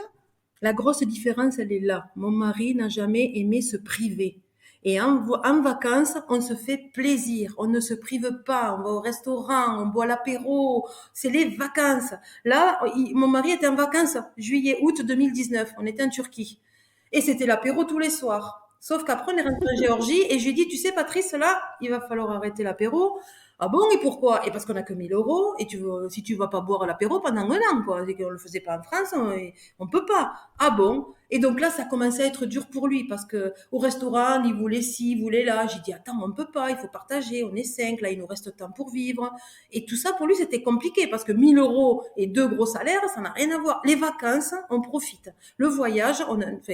La grosse différence, elle est là. Mon mari n'a jamais aimé se priver. Et en vacances, on se fait plaisir. On ne se prive pas. On va au restaurant, on boit l'apéro. C'est les vacances. Là, mon mari était en vacances juillet, août 2019. On était en Turquie. Et c'était l'apéro tous les soirs. Sauf qu'après, on est rentré en Géorgie et je lui ai dit, tu sais, Patrice, là, il va falloir arrêter l'apéro. Ah bon, et pourquoi? Et parce qu'on a que 1 000 euros, et si tu vas pas boire l'apéro pendant un an, quoi. C'est qu'on le faisait pas en France, on peut pas. Ah bon? Et donc là, ça commençait à être dur pour lui, parce que au restaurant, il voulait ci, il voulait là. J'ai dit, attends, on peut pas, il faut partager, on est 5, là, il nous reste temps pour vivre. Et tout ça, pour lui, c'était compliqué, parce que 1 000 euros et 2 gros salaires, ça n'a rien à voir. Les vacances, on profite. Le voyage,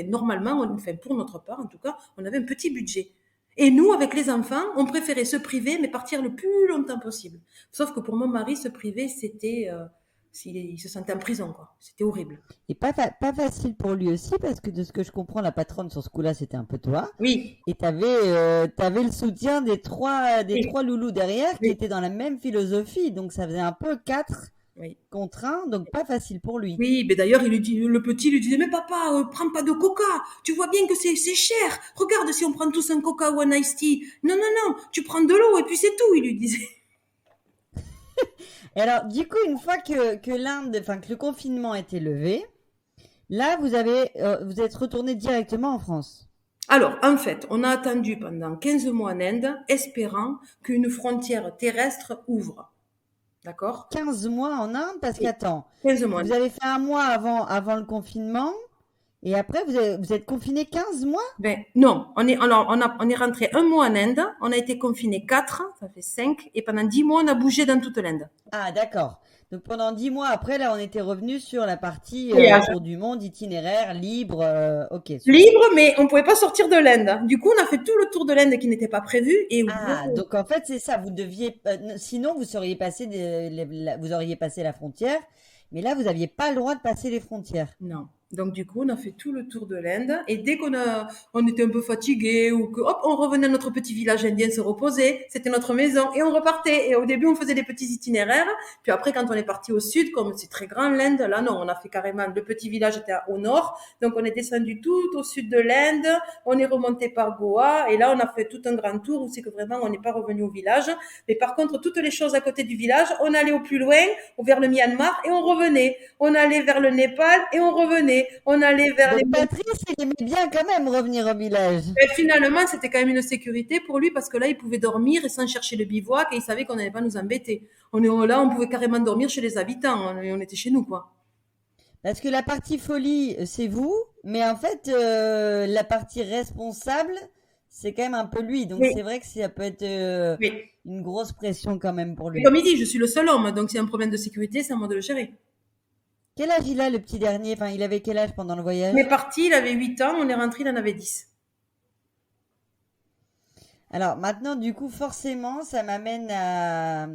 normalement, pour notre part, en tout cas, on avait un petit budget. Et nous, avec les enfants, on préférait se priver, mais partir le plus longtemps possible. Sauf que pour mon mari, se priver, c'était... il se sentait en prison, quoi. C'était horrible. Et pas facile pour lui aussi, parce que de ce que je comprends, la patronne sur ce coup-là, c'était un peu toi. Oui. Et t'avais le soutien des trois loulous derrière qui Oui. étaient dans la même philosophie. Donc ça faisait un peu 4 Oui. contre 1, donc pas facile pour lui. Oui, mais d'ailleurs, le petit lui disait, mais papa, prends pas de coca. Tu vois bien que c'est cher. Regarde si on prend tous un coca ou un iced tea. Non, tu prends de l'eau et puis c'est tout, il lui disait. Et alors, du coup, une fois que le confinement était levé, là, vous êtes retourné directement en France. Alors, en fait, on a attendu pendant 15 mois en Inde, espérant qu'une frontière terrestre ouvre. D'accord? 15 mois en Inde, parce Oui. qu'attends, 15 mois. vous avez fait un mois avant le confinement, et après, vous êtes confiné 15 mois? Ben, non, on est rentré 1 mois en Inde, on a été confiné 4, ça fait 5, et pendant 10 mois, on a bougé dans toute l'Inde. Ah, d'accord. Donc pendant 10 mois après, là, on était revenu sur la partie Voyage. tour du monde, itinéraire, libre. Ok. Super. Libre, mais on pouvait pas sortir de l'Inde. Du coup, on a fait tout le tour de l'Inde qui n'était pas prévu. Et Ah, donc en fait, c'est ça. Vous deviez, sinon, vous auriez passé la frontière, mais là, vous n'aviez pas le droit de passer les frontières. non. Donc du coup, on a fait tout le tour de l'Inde. Et dès on était un peu fatigué ou que hop, on revenait à notre petit village indien se reposer. C'était notre maison et on repartait. Et au début, on faisait des petits itinéraires. Puis après, quand on est parti au sud, comme c'est très grand l'Inde, là non, on a fait carrément. Le petit village était au nord, donc on est descendu tout au sud de l'Inde. On est remonté par Goa et là, on a fait tout un grand tour où c'est que vraiment on n'est pas revenu au village. Mais par contre, toutes les choses à côté du village, on allait au plus loin, vers le Myanmar et on revenait. On allait vers le Népal et on revenait. On allait vers Donc Patrice, il aimait bien quand même revenir au village. Et finalement, c'était quand même une sécurité pour lui parce que là, il pouvait dormir et sans chercher le bivouac et il savait qu'on n'allait pas nous embêter. Là, on pouvait carrément dormir chez les habitants. On était chez nous, quoi. Parce que la partie folie, c'est vous, mais en fait, la partie responsable, c'est quand même un peu lui. Donc Oui. c'est vrai que ça peut être Oui. une grosse pression quand même pour lui. Et comme il dit, je suis le seul homme, donc s'il y a un problème de sécurité, c'est à moi de le gérer. Quel âge il a, le petit dernier? Enfin, il avait quel âge pendant le voyage? On est parti, il avait 8 ans, on est rentré, il en avait 10. Alors maintenant, du coup, forcément, ça m'amène à...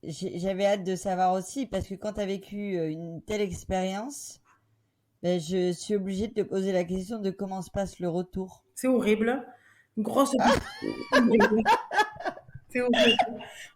J'avais hâte de savoir aussi, parce que quand tu as vécu une telle expérience, ben, je suis obligée de te poser la question de comment se passe le retour. C'est horrible. Une grosse... C'est horrible.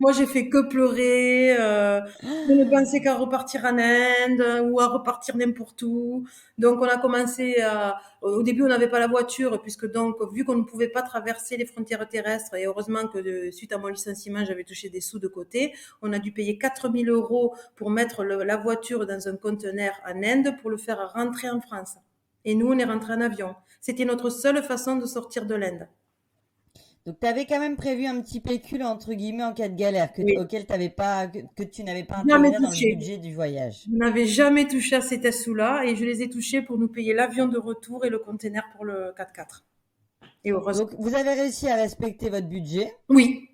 Moi, j'ai fait que pleurer. Je ne pensais qu'à repartir en Inde ou à repartir n'importe où. Donc, on a commencé à... Au début, on n'avait pas la voiture, puisque donc, vu qu'on ne pouvait pas traverser les frontières terrestres, et heureusement que suite à mon licenciement, j'avais touché des sous de côté, on a dû payer 4 000 € pour mettre la voiture dans un conteneur en Inde pour le faire rentrer en France. Et nous, on est rentré en avion. C'était notre seule façon de sortir de l'Inde. Donc, tu avais quand même prévu un petit pécule, entre guillemets, en cas de galère, Oui. auquel que tu n'avais pas Jamais intégré dans le touché. budget du voyage. Je n'avais jamais touché à ces sous-là et je les ai touchés pour nous payer l'avion de retour et le container pour le 4x4. Et heureusement. Donc, vous avez réussi à respecter votre budget. Oui,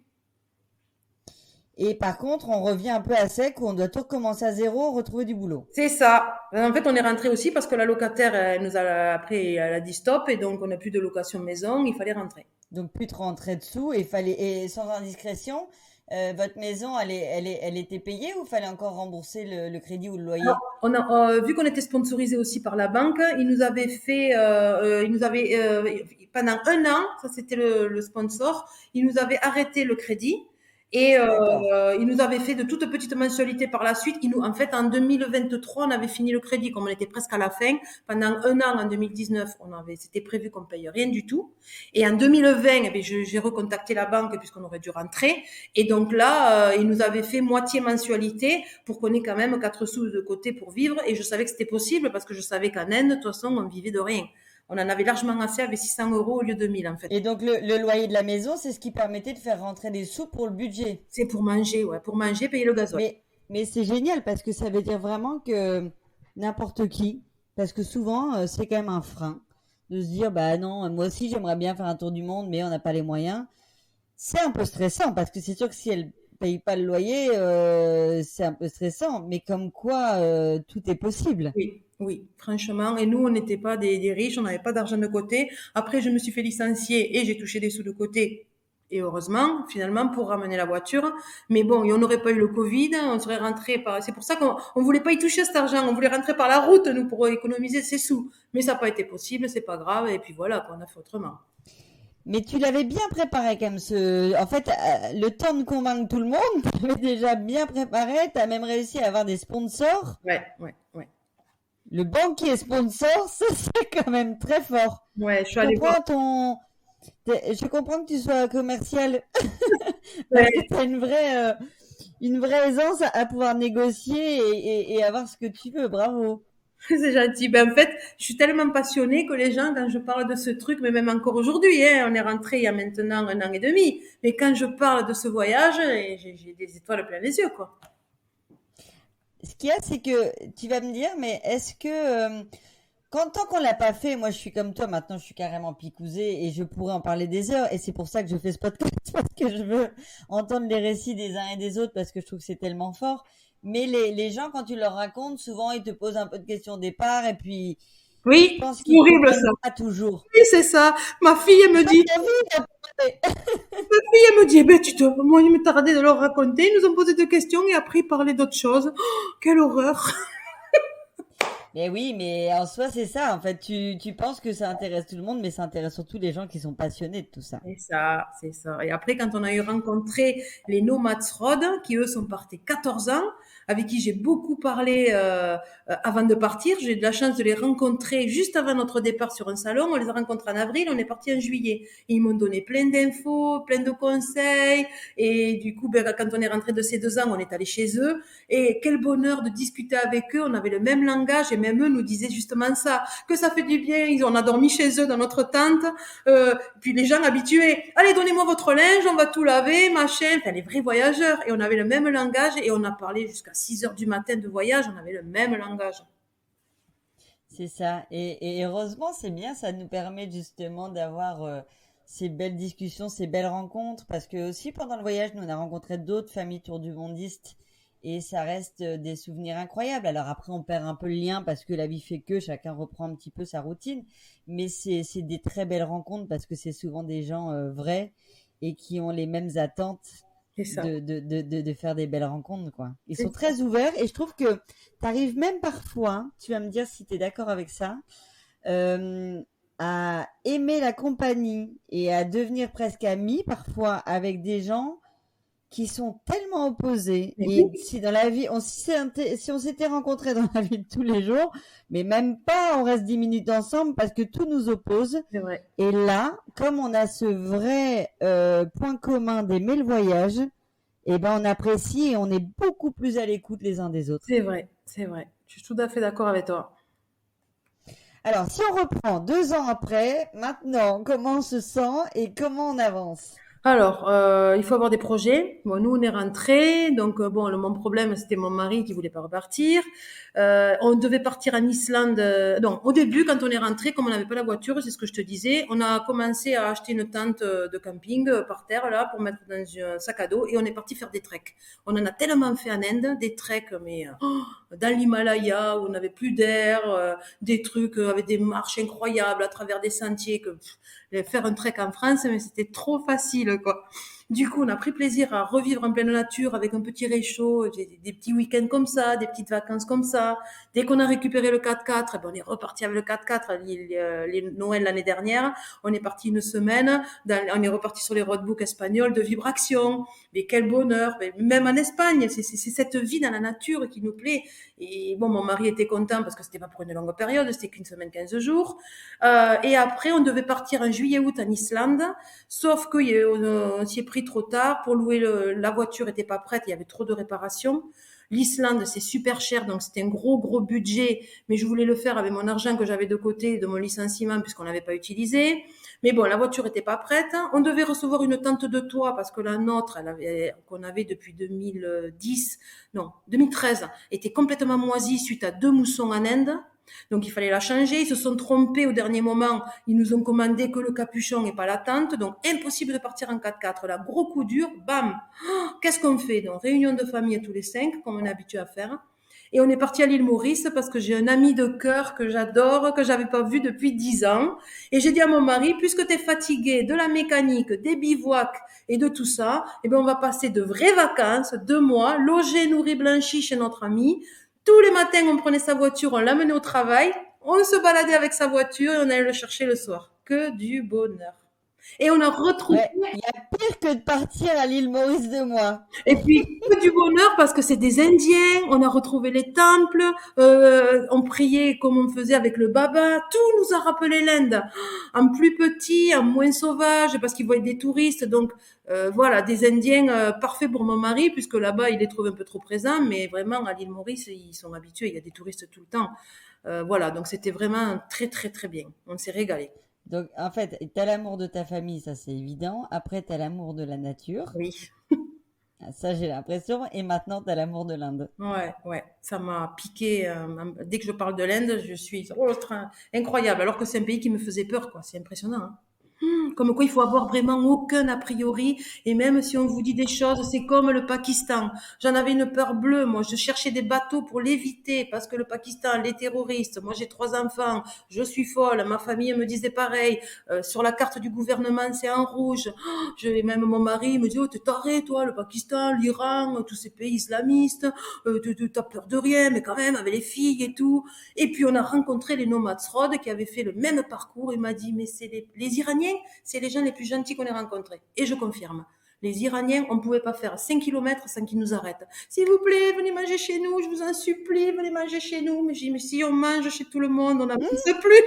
Et par contre, on revient un peu à sec où on doit tout recommencer à zéro, retrouver du boulot. c'est ça. En fait, on est rentré aussi parce que la locataire, elle nous a, après, elle a dit stop et donc on n'a plus de location maison, il fallait rentrer. Donc, plus de rentrée dessous et sans indiscrétion, votre maison, elle était payée ou fallait encore rembourser le crédit ou le loyer? Alors, vu qu'on était sponsorisé aussi par la banque, ils nous avaient fait, pendant un an, ça c'était le sponsor, ils nous avaient arrêté le crédit et D'accord. ils nous avaient fait de toutes petites mensualités par la suite. En fait, en 2023, on avait fini le crédit, comme on était presque à la fin. Pendant un an, en 2019, c'était prévu qu'on paye rien du tout. Et en 2020, j'ai recontacté la banque puisqu'on aurait dû rentrer. Et donc là, ils nous avaient fait moitié mensualité pour qu'on ait quand même 4 sous de côté pour vivre. Et je savais que c'était possible parce que je savais qu'en Inde, de toute façon, on vivait de rien. On en avait largement assez avec 600 € au lieu de 1000 en fait. Et donc, le loyer de la maison, c'est ce qui permettait de faire rentrer des sous pour le budget. C'est pour manger, ouais, pour manger, payer le gasoil. Mais c'est génial parce que ça veut dire vraiment que n'importe qui, parce que souvent, c'est quand même un frein de se dire, bah non, moi aussi, j'aimerais bien faire un tour du monde, mais on n'a pas les moyens. C'est un peu stressant parce que c'est sûr que si elle paye pas le loyer, c'est un peu stressant. Mais comme quoi, tout est possible. Oui, oui, franchement. Et nous, on n'était pas des riches, on n'avait pas d'argent de côté. Après, je me suis fait licencier et j'ai touché des sous de côté. Et heureusement, finalement, pour ramener la voiture. Mais bon, on n'aurait pas eu le Covid, on serait rentré par... C'est pour ça qu'on voulait pas y toucher cet argent. On voulait rentrer par la route, nous, pour économiser ces sous. Mais ça n'a pas été possible, c'est pas grave. Et puis voilà, qu'on a fait autrement. Mais tu l'avais bien préparé quand même. En fait, le temps de convaincre tout le monde, tu l'avais déjà bien préparé. Tu as même réussi à avoir des sponsors. Ouais, ouais, ouais. Le banquier sponsor, ça c'est quand même très fort. Ouais, je suis allée voir. Je comprends que tu sois commercial Ouais. parce que tu as une vraie aisance à pouvoir négocier et avoir ce que tu veux. Bravo. C'est gentil. Ben, en fait, je suis tellement passionnée que les gens, quand je parle de ce truc, mais même encore aujourd'hui, hein, on est rentré il y a maintenant 1 an et demi, mais quand je parle de ce voyage, j'ai des étoiles plein les yeux, quoi. Ce qu'il y a, c'est que tu vas me dire, mais est-ce que tant qu'on l'a pas fait, moi je suis comme toi, maintenant je suis carrément picousée et je pourrais en parler des heures et c'est pour ça que je fais ce podcast parce que je veux entendre les récits des uns et des autres parce que je trouve que c'est tellement fort. Mais les gens, quand tu leur racontes, souvent ils te posent un peu de questions au départ et puis je Oui, pense c'est qu'ils horrible, comprennent ça. pas toujours. Oui, c'est ça. Ma fille, elle me dit, Ta vie, t'as pas- eh ben, moi, il me tardait de leur raconter, ils nous ont posé des questions et après, ils parlaient d'autres choses. Oh, quelle horreur. Mais oui, mais en soi c'est ça. En fait, tu penses que ça intéresse tout le monde, mais ça intéresse surtout les gens qui sont passionnés de tout ça. C'est ça, c'est ça. Et après, quand on a eu rencontré les Nomads Road, qui eux sont partis 14 ans, avec qui j'ai beaucoup parlé avant de partir, j'ai eu de la chance de les rencontrer juste avant notre départ sur un salon. On les a rencontrés en avril, on est parti en juillet. Et ils m'ont donné plein d'infos, plein de conseils. Et du coup, ben, quand on est rentré de ces 2 ans, on est allé chez eux. Et quel bonheur de discuter avec eux. On avait le même langage et même eux nous disaient justement ça, que ça fait du bien. On a dormi chez eux dans notre tente. Puis les gens habitués, allez, donnez-moi votre linge, on va tout laver, machin. Enfin, les vrais voyageurs. Et on avait le même langage et on a parlé jusqu'à 6 heures du matin de voyage, on avait le même langage. C'est ça. Et heureusement, c'est bien, ça nous permet justement d'avoir ces belles discussions, ces belles rencontres, parce que aussi pendant le voyage, nous on a rencontré d'autres familles tour du mondistes et ça reste des souvenirs incroyables. Alors après, on perd un peu le lien parce que la vie fait que chacun reprend un petit peu sa routine, mais c'est des très belles rencontres parce que c'est souvent des gens vrais et qui ont les mêmes attentes C'est ça. de faire des belles rencontres, quoi. Ils C'est sont très ouverts et je trouve que tu arrives même parfois, tu vas me dire si tu es d'accord avec ça, à aimer la compagnie et à devenir presque ami parfois avec des gens qui sont tellement opposés. Mais Et oui, si dans la vie, si on s'était rencontrés dans la vie de tous les jours, mais même pas, on reste 10 minutes ensemble parce que tout nous oppose. c'est vrai. Et là, comme on a ce vrai point commun d'aimer le voyage, eh ben on apprécie et on est beaucoup plus à l'écoute les uns des autres. C'est vrai, c'est vrai. Je suis tout à fait d'accord avec toi. Alors, si on reprend 2 ans après, maintenant, comment on se sent et comment on avance? Alors, il faut avoir des projets. Bon, nous, on est rentrés, donc bon, mon problème, c'était mon mari qui voulait pas repartir. On devait partir en Islande. Non, au début, quand on est rentré, comme on n'avait pas la voiture, c'est ce que je te disais, on a commencé à acheter une tente de camping par terre là pour mettre dans un sac à dos et on est parti faire des treks. On en a tellement fait en Inde, des treks, mais dans l'Himalaya où on n'avait plus d'air, des trucs avec des marches incroyables à travers des sentiers que faire un trek en France, mais c'était trop facile, quoi. Du coup, on a pris plaisir à revivre en pleine nature avec un petit réchaud, des petits week-ends comme ça, des petites vacances comme ça. Dès qu'on a récupéré le 4x4, ben on est reparti avec le 4x4 les Noël l'année dernière. On est parti une semaine, on est reparti sur les roadbooks espagnols de Vibration. Mais quel bonheur! Mais même en Espagne, c'est cette vie dans la nature qui nous plaît. Et bon, mon mari était content parce que c'était pas pour une longue période, c'était qu'une semaine, 15 jours. Et après, on devait partir en juillet-août en Islande, sauf qu'on s'y est pris trop tard. Pour louer la voiture était pas prête, il y avait trop de réparations. L'Islande, c'est super cher, donc c'était un gros budget, mais je voulais le faire avec mon argent que j'avais de côté de mon licenciement puisqu'on l'avait pas utilisé. Mais bon, la voiture était pas prête. On devait recevoir une tente de toit parce que la nôtre, qu'on avait depuis 2010, non, 2013, était complètement moisie suite à 2 moussons en Inde. Donc il fallait la changer. Ils se sont trompés au dernier moment. Ils nous ont commandé que le capuchon et pas la tente. Donc impossible de partir en 4x4. Là, gros coup dur, bam. Oh, qu'est-ce qu'on fait? Donc réunion de famille tous les 5, comme on est habitué à faire. Et on est parti à l'île Maurice parce que j'ai un ami de cœur que j'adore, que j'avais pas vu depuis 10 ans. Et j'ai dit à mon mari, puisque tu es fatigué de la mécanique, des bivouacs et de tout ça, eh bien, on va passer de vraies vacances, 2 mois, logés, nourris, blanchis chez notre ami. Tous les matins, on prenait sa voiture, on l'amenait au travail, on se baladait avec sa voiture et on allait le chercher le soir. Que du bonheur. Et on a retrouvé. Ouais, il y a pire que de partir à l'île Maurice de moi. Et puis, que du bonheur parce que c'est des Indiens, on a retrouvé les temples, on priait comme on faisait avec le baba, tout nous a rappelé l'Inde. En plus petit, en moins sauvage, parce qu'ils voyaient des touristes, donc voilà, des Indiens parfaits pour mon mari, puisque là-bas, il les trouve un peu trop présents, mais vraiment, à l'île Maurice, ils sont habitués, il y a des touristes tout le temps. Voilà, donc c'était vraiment très bien, on s'est régalé. Donc, en fait, t'as l'amour de ta famille, ça c'est évident. Après, t'as l'amour de la nature. Oui. Ça, j'ai l'impression. Et maintenant, t'as l'amour de l'Inde. Ouais, ça m'a piqué. Dès que je parle de l'Inde, je suis incroyable. Alors que c'est un pays qui me faisait peur, quoi. C'est impressionnant, hein. Comme quoi, il faut avoir vraiment aucun a priori. Et même si on vous dit des choses, c'est comme le Pakistan. J'en avais une peur bleue. Moi, je cherchais des bateaux pour l'éviter parce que le Pakistan, les terroristes. Moi, j'ai 3 enfants. Je suis folle. Ma famille me disait pareil. Sur la carte du gouvernement, c'est en rouge. Même mon mari me dit, oh, t'es taré, toi, le Pakistan, l'Iran, tous ces pays islamistes. T'as peur de rien, mais quand même, avec les filles et tout. Et puis, on a rencontré les Nomads Road qui avaient fait le même parcours. Il m'a dit, mais c'est les Iraniens, c'est les gens les plus gentils qu'on ait rencontrés. Et je confirme. Les Iraniens, on ne pouvait pas faire 5 kilomètres sans qu'ils nous arrêtent. S'il vous plaît, venez manger chez nous, je vous en supplie, venez manger chez nous. Mais j'ai dit, mais si on mange chez tout le monde, on n'avance plus.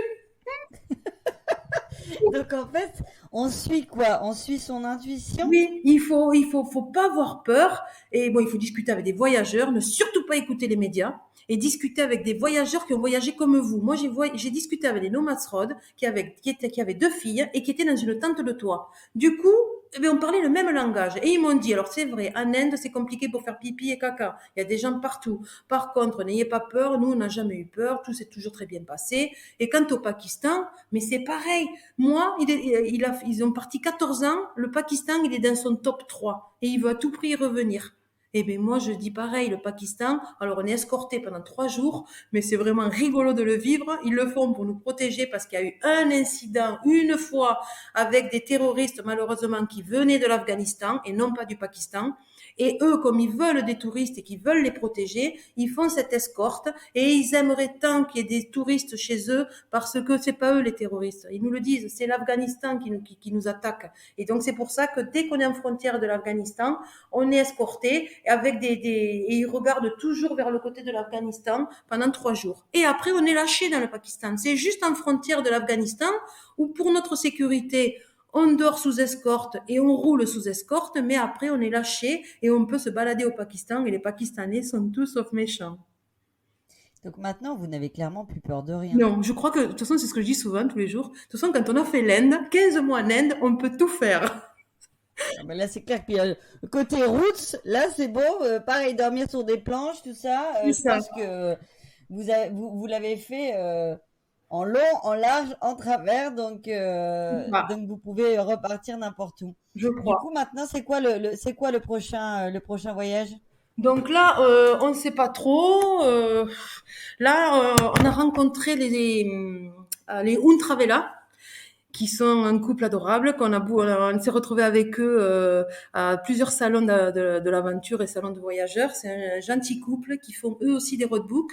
Donc, en fait, on suit quoi? On suit son intuition? Oui, faut pas avoir peur. Et bon, il faut discuter avec des voyageurs, ne surtout pas écouter les médias et discuter avec des voyageurs qui ont voyagé comme vous. Moi, j'ai discuté avec les Nomads Road qui avaient 2 filles et qui étaient dans une tente de toit. Du coup, eh bien, on parlait le même langage. Et ils m'ont dit, alors c'est vrai, en Inde, c'est compliqué pour faire pipi et caca. Il y a des gens partout. Par contre, n'ayez pas peur. Nous, on n'a jamais eu peur. Tout s'est toujours très bien passé. Et quant au Pakistan, mais c'est pareil. Moi, ils ont parti 14 ans. Le Pakistan, il est dans son top 3. Et il veut à tout prix y revenir. Eh bien, moi, je dis pareil, le Pakistan. Alors, on est escorté pendant 3 jours, mais c'est vraiment rigolo de le vivre. Ils le font pour nous protéger parce qu'il y a eu un incident une fois avec des terroristes, malheureusement, qui venaient de l'Afghanistan et non pas du Pakistan. Et eux, comme ils veulent des touristes et qu'ils veulent les protéger, ils font cette escorte et ils aimeraient tant qu'il y ait des touristes chez eux parce que c'est pas eux les terroristes. Ils nous le disent, c'est l'Afghanistan qui nous attaque. Et donc c'est pour ça que dès qu'on est en frontière de l'Afghanistan, on est escorté avec et ils regardent toujours vers le côté de l'Afghanistan pendant 3 jours. Et après, on est lâché dans le Pakistan. C'est juste en frontière de l'Afghanistan où pour notre sécurité, on dort sous escorte et on roule sous escorte, mais après on est lâché et on peut se balader au Pakistan et les Pakistanais sont tous sauf méchants. Donc maintenant, vous n'avez clairement plus peur de rien. Non, je crois que, de toute façon, c'est ce que je dis souvent tous les jours. De toute façon, quand on a fait l'Inde, 15 mois en Inde, on peut tout faire. Ah ben là, c'est clair. Puis côté routes, là, c'est beau. Pareil, dormir sur des planches, tout ça. C'est Je ça. pense que vous l'avez fait en long, en large, en travers. Donc vous pouvez repartir n'importe où. Je Du crois. coup, maintenant, c'est quoi le prochain voyage? Donc là, on ne sait pas trop. Là, on a rencontré les Untravela, qui sont un couple adorable, on s'est retrouvé avec eux à plusieurs salons de l'aventure et salons de voyageurs. C'est un gentil couple qui font eux aussi des roadbooks.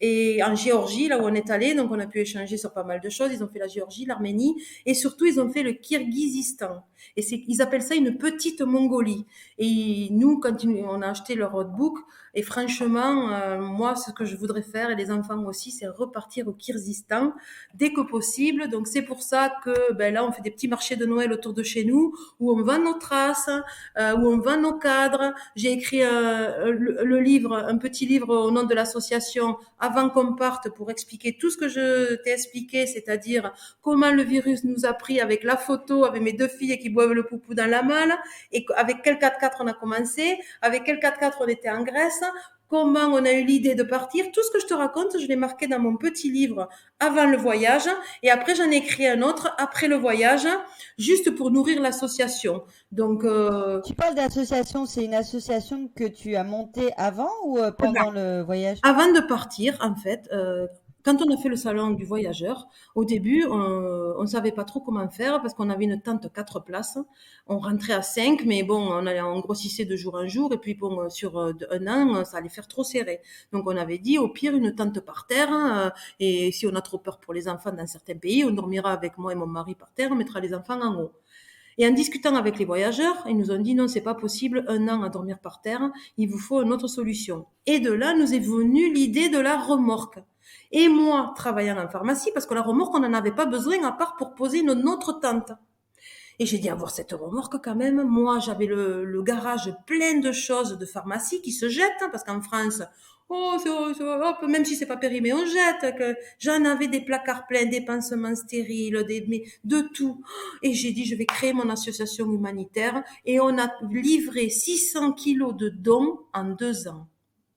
Et en Géorgie, là où on est allé, donc on a pu échanger sur pas mal de choses. Ils ont fait la Géorgie, l'Arménie, et surtout ils ont fait le Kirghizistan. Et ils appellent ça une petite Mongolie. Et nous, quand on a acheté leur roadbook, et franchement, moi, ce que je voudrais faire, et les enfants aussi, c'est repartir au Kirghizistan dès que possible. Donc c'est pour ça que là, on fait des petits marchés de Noël autour de chez nous, où on vend nos traces, où on vend nos cadres. J'ai écrit le livre, un petit livre au nom de l'association avant qu'on parte pour expliquer tout ce que je t'ai expliqué, c'est-à-dire comment le virus nous a pris avec la photo, avec mes 2 filles qui boivent le poupou dans la malle, et avec quel 4x4 on a commencé, avec quel 4x4 on était en Grèce, comment on a eu l'idée de partir. Tout ce que je te raconte, je l'ai marqué dans mon petit livre avant le voyage, et après j'en ai écrit un autre après le voyage, juste pour nourrir l'association. Donc, Tu parles d'association, c'est une association que tu as montée avant ou pendant le voyage? avant de partir, en fait, quand on a fait le salon du voyageur, au début, on savait pas trop comment faire parce qu'on avait une tente 4 places. On rentrait à 5, mais bon, on grossissait de jour en jour. Et puis bon, sur un an, ça allait faire trop serré. Donc on avait dit, au pire, une tente par terre. Et si on a trop peur pour les enfants dans certains pays, on dormira avec moi et mon mari par terre, on mettra les enfants en haut. Et en discutant avec les voyageurs, ils nous ont dit non, c'est pas possible, un an à dormir par terre, il vous faut une autre solution. Et de là, nous est venue l'idée de la remorque. Et moi, travaillant en pharmacie, parce que la remorque, on n'en avait pas besoin à part pour poser une autre tente. Et j'ai dit, avoir cette remorque quand même. Moi, j'avais le garage plein de choses de pharmacie qui se jettent, parce qu'en France, hop, même si c'est pas périmé, on jette. Que j'en avais des placards pleins, des pansements stériles, de tout. Et j'ai dit, je vais créer mon association humanitaire. Et on a livré 600 kilos de dons en 2 ans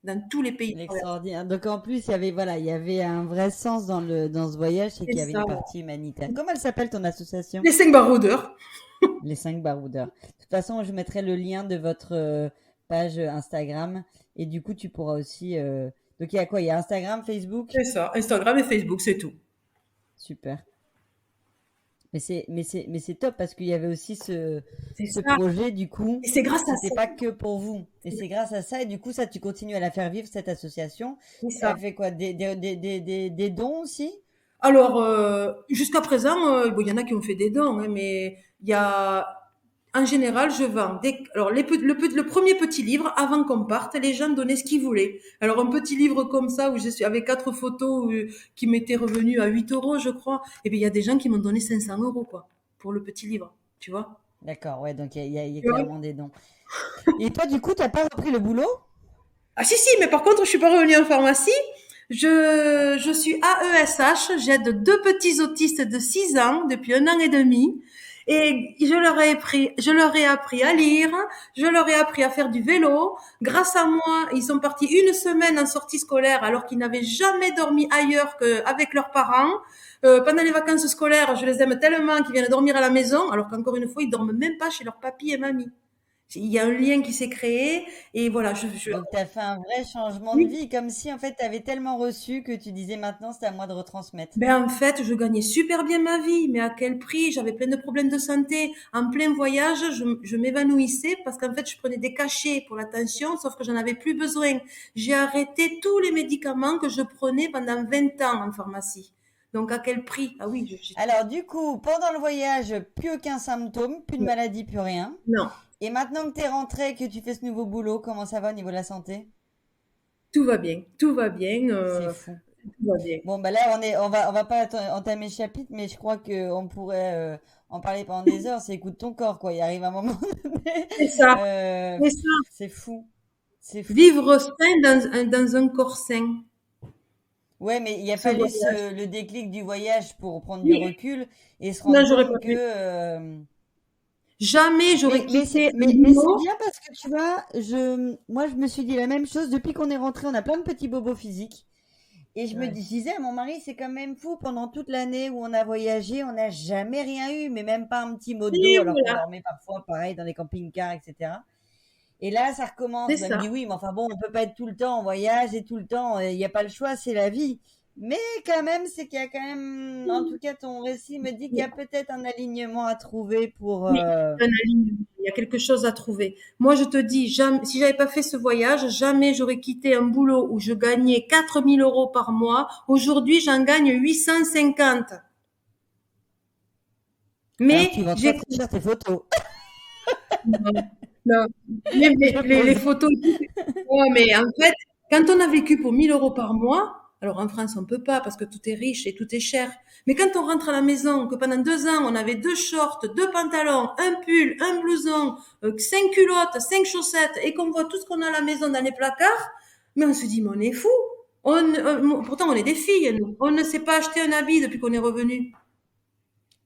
dans tous les pays. L'extraordinaire. Donc en plus, il y avait un vrai sens dans ce voyage, c'est C'est qu'il y avait ça. une partie humanitaire. Comment elle s'appelle ton association? Les 5 baroudeurs. Les 5 baroudeurs. De toute façon, je mettrai le lien de votre page Instagram et du coup, tu pourras aussi. Donc il y a quoi? Il y a Instagram, Facebook? C'est ça. Instagram et Facebook, c'est tout. Super. Mais c'est top parce qu'il y avait aussi C'est ce ça. projet du coup. Et c'est grâce à C'était ça. pas que pour vous. Et c'est grâce à ça et du coup ça tu continues à la faire vivre cette association. C'est ça. Elle fait quoi? Des dons aussi? Alors, jusqu'à présent, bon, il y en a qui ont fait des dons, hein, mais il y a, en général, je vends alors le premier petit livre, avant qu'on parte, les gens donnaient ce qu'ils voulaient. Alors, un petit livre comme ça, où je suis avec 4 photos, qui m'étaient revenues à 8 euros, je crois. Et bien, il y a des gens qui m'ont donné 500 euros, quoi, pour le petit livre, tu vois. D'accord, ouais, donc il y a Tu vois. clairement des dons. Et toi, du coup, t'as pas repris le boulot? Ah si, si, mais par contre, je suis pas revenue en pharmacie. Je suis AESH, j'aide 2 petits autistes de 6 ans depuis 1 an et demi. Et je leur ai appris à lire, je leur ai appris à faire du vélo. Grâce à moi, ils sont partis 1 semaine en sortie scolaire alors qu'ils n'avaient jamais dormi ailleurs qu'avec leurs parents. Pendant les vacances scolaires, je les aime tellement qu'ils viennent dormir à la maison, alors qu'encore une fois, ils dorment même pas chez leur papy et mamie. Il y a un lien qui s'est créé et voilà, Donc, tu as fait un vrai changement de oui. vie, comme si en fait tu avais tellement reçu que tu disais maintenant c'est à moi de retransmettre. Ben, en fait, je gagnais super bien ma vie, mais à quel prix? J'avais plein de problèmes de santé. En plein voyage, je m'évanouissais parce qu'en fait, je prenais des cachets pour la tension, sauf que j'en avais plus besoin. J'ai arrêté tous les médicaments que je prenais pendant 20 ans en pharmacie. Donc, à quel prix? Ah oui, Alors, du coup, pendant le voyage, plus aucun symptôme, plus de non, maladie, plus rien. non, Et maintenant que tu es rentré, que tu fais ce nouveau boulot, comment ça va au niveau de la santé? tout va bien, tout va bien, C'est fou. tout va bien. Bon, bah là, on va pas entamer le chapitre, mais je crois qu'on pourrait en parler pendant des heures. C'est écoute ton corps, quoi. Il arrive un moment donné. C'est ça, Euh, c'est ça. c'est fou. C'est fou. Vivre sain dans un corps sain, Ouais, mais il a ce fallu voyage. le déclic du voyage pour prendre du Oui, recul et se non, rendre j'aurais compte pas que. pu. Jamais j'aurais quitté un Mais c'est boulot. bien parce que tu vois, moi je me suis dit la même chose depuis qu'on est rentré, on a plein de petits bobos physiques. Et je Ouais. disais à mon mari, c'est quand même fou, pendant toute l'année où on a voyagé, on n'a jamais rien eu, mais même pas un petit mot de dos, Et alors qu'on voilà, dormait parfois pareil dans les camping-cars, etc. Et là, ça recommence. c'est Ben, elle me ça. dit oui, mais enfin bon, on peut pas être tout le temps en voyage et tout le temps, il n'y a pas le choix, c'est la vie. Mais quand même, c'est qu'il y a quand même, en tout cas, ton récit me dit qu'il y a Oui, peut-être un alignement à trouver pour. oui, un alignement. Il y a quelque chose à trouver. Moi, je te dis, jamais, si j'avais pas fait ce voyage, jamais j'aurais quitté un boulot où je gagnais 4 000 € par mois. Aujourd'hui, j'en gagne 850. Alors que tu Mais vends très j'ai, très cher tes photos. non, non. Je Les pose. photos, ouais, mais en fait, quand on a vécu pour 1 000 € par mois, alors en France, on peut pas parce que tout est riche et tout est cher. Mais quand on rentre à la maison, que pendant 2 ans, on avait 2 shorts, 2 pantalons, un pull, un blouson, 5 culottes, 5 chaussettes et qu'on voit tout ce qu'on a à la maison dans les placards, mais on se dit, mais on est fou. Pourtant, on est des filles, nous. On ne sait pas acheter un habit depuis qu'on est revenu.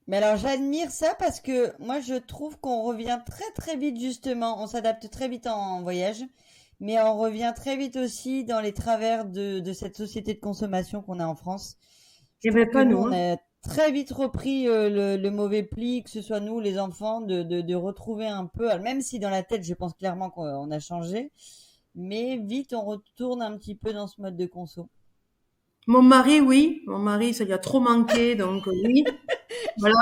Mais alors j'admire ça parce que moi je trouve qu'on revient très très vite justement, on s'adapte très vite en voyage, mais on revient très vite aussi dans les travers de cette société de consommation qu'on a en France. Je Eh trouve ben, que pas nous nous, on hein. a très vite repris le mauvais pli, que ce soit nous les enfants, de retrouver un peu, alors, même si dans la tête je pense clairement qu'on a changé, mais vite on retourne un petit peu dans ce mode de conso. Mon mari, oui. Mon mari, ça lui a trop manqué, donc oui. Voilà.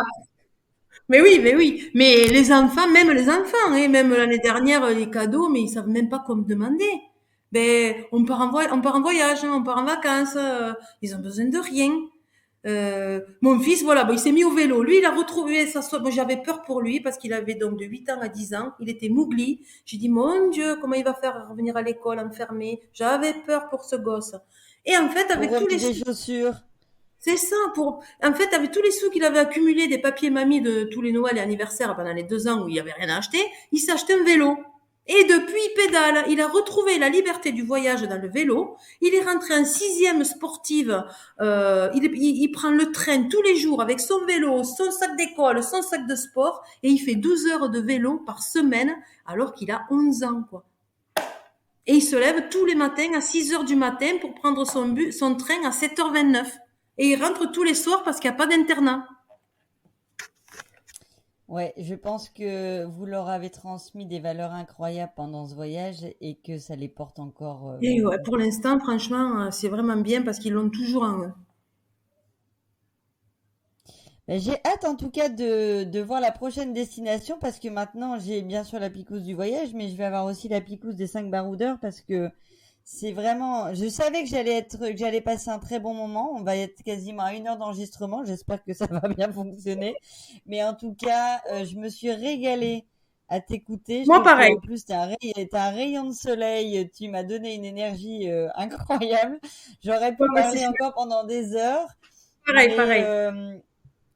Mais oui, mais oui. Mais les enfants, même les enfants, hein, même l'année dernière, les cadeaux, mais ils savent même pas quoi me demander. Ben, on part en voyage, hein, on part en vacances, ils ont besoin de rien. Mon fils, voilà, bon, il s'est mis au vélo. Lui, il a retrouvé moi, j'avais peur pour lui parce qu'il avait donc de 8 ans à 10 ans. Il était mougli. J'ai dit, mon Dieu, comment il va faire revenir à l'école enfermé? J'avais peur pour ce gosse. Et en fait, Pour avec tous les remettre des sous, chaussures. c'est ça, en fait, avec tous les sous qu'il avait accumulés des papiers mamie de tous les Noëls et anniversaires pendant les 2 ans où il n'y avait rien à acheter, il s'est acheté un vélo. Et depuis, il pédale. Il a retrouvé la liberté du voyage dans le vélo. Il est rentré en 6e sportive. Il prend le train tous les jours avec son vélo, son sac d'école, son sac de sport. Et il fait 12 heures de vélo par semaine alors qu'il a 11 ans, quoi. Et il se lève tous les matins à 6 heures du matin pour prendre son train à 7h29. Et il rentre tous les soirs parce qu'il n'y a pas d'internat. Ouais, je pense que vous leur avez transmis des valeurs incroyables pendant ce voyage et que ça les porte encore Et ouais, beaucoup. pour l'instant, franchement, c'est vraiment bien parce qu'ils l'ont toujours en eux. Ben, j'ai hâte en tout cas de voir la prochaine destination parce que maintenant j'ai bien sûr la picouse du voyage, mais je vais avoir aussi la picouse des 5 baroudeurs parce que c'est vraiment. Je savais que j'allais passer un très bon moment. On va être quasiment à 1 heure d'enregistrement. J'espère que ça va bien fonctionner. Mais en tout cas, je me suis régalée à t'écouter. Je Moi, trouve pareil. qu'en plus, t'as un rayon de soleil. Tu m'as donné une énergie incroyable. J'aurais Ouais, pu ouais, c'est parler sûr. encore pendant des heures. Pareil, Mais pareil.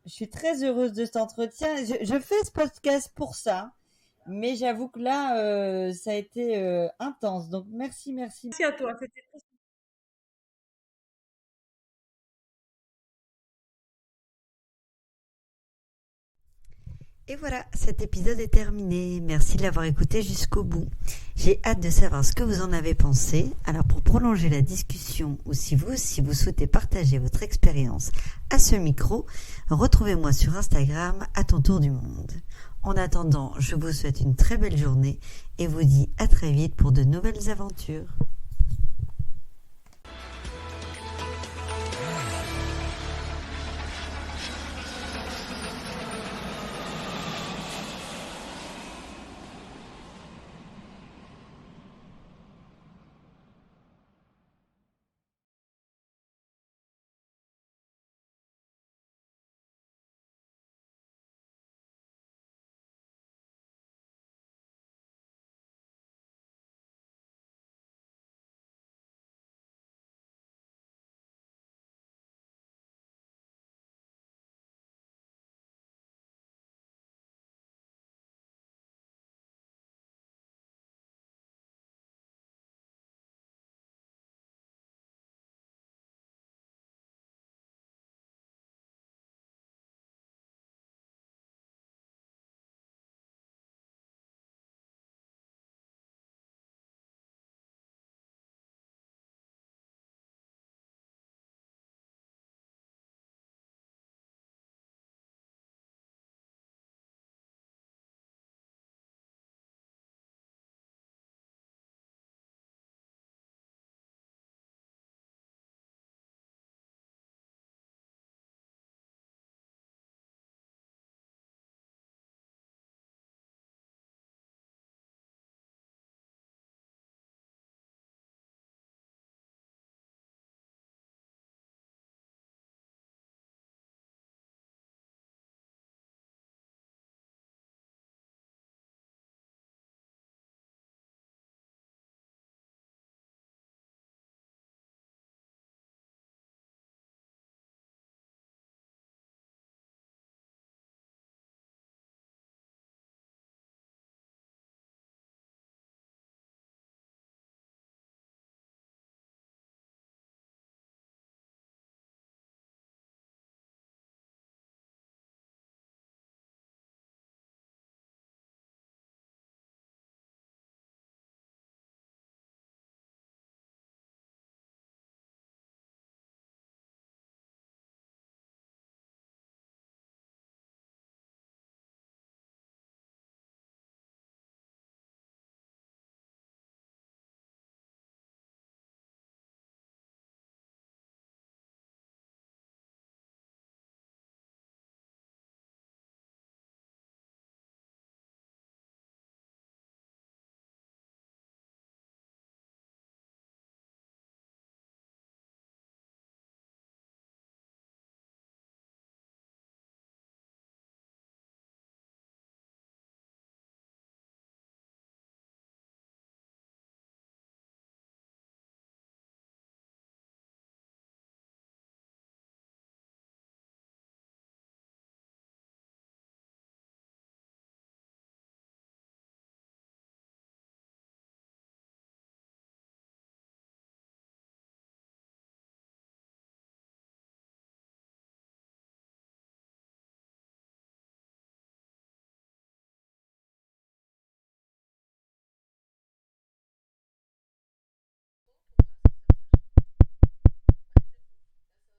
je suis très heureuse de cet entretien. Je fais ce podcast pour ça. Mais j'avoue que là, ça a été intense. Donc, merci, merci. Merci à toi. C'était Et voilà, cet épisode est terminé. Merci de l'avoir écouté jusqu'au bout. J'ai hâte de savoir ce que vous en avez pensé. Alors pour prolonger la discussion ou si vous souhaitez partager votre expérience à ce micro, retrouvez-moi sur Instagram à ton tour du monde. En attendant, je vous souhaite une très belle journée et vous dis à très vite pour de nouvelles aventures.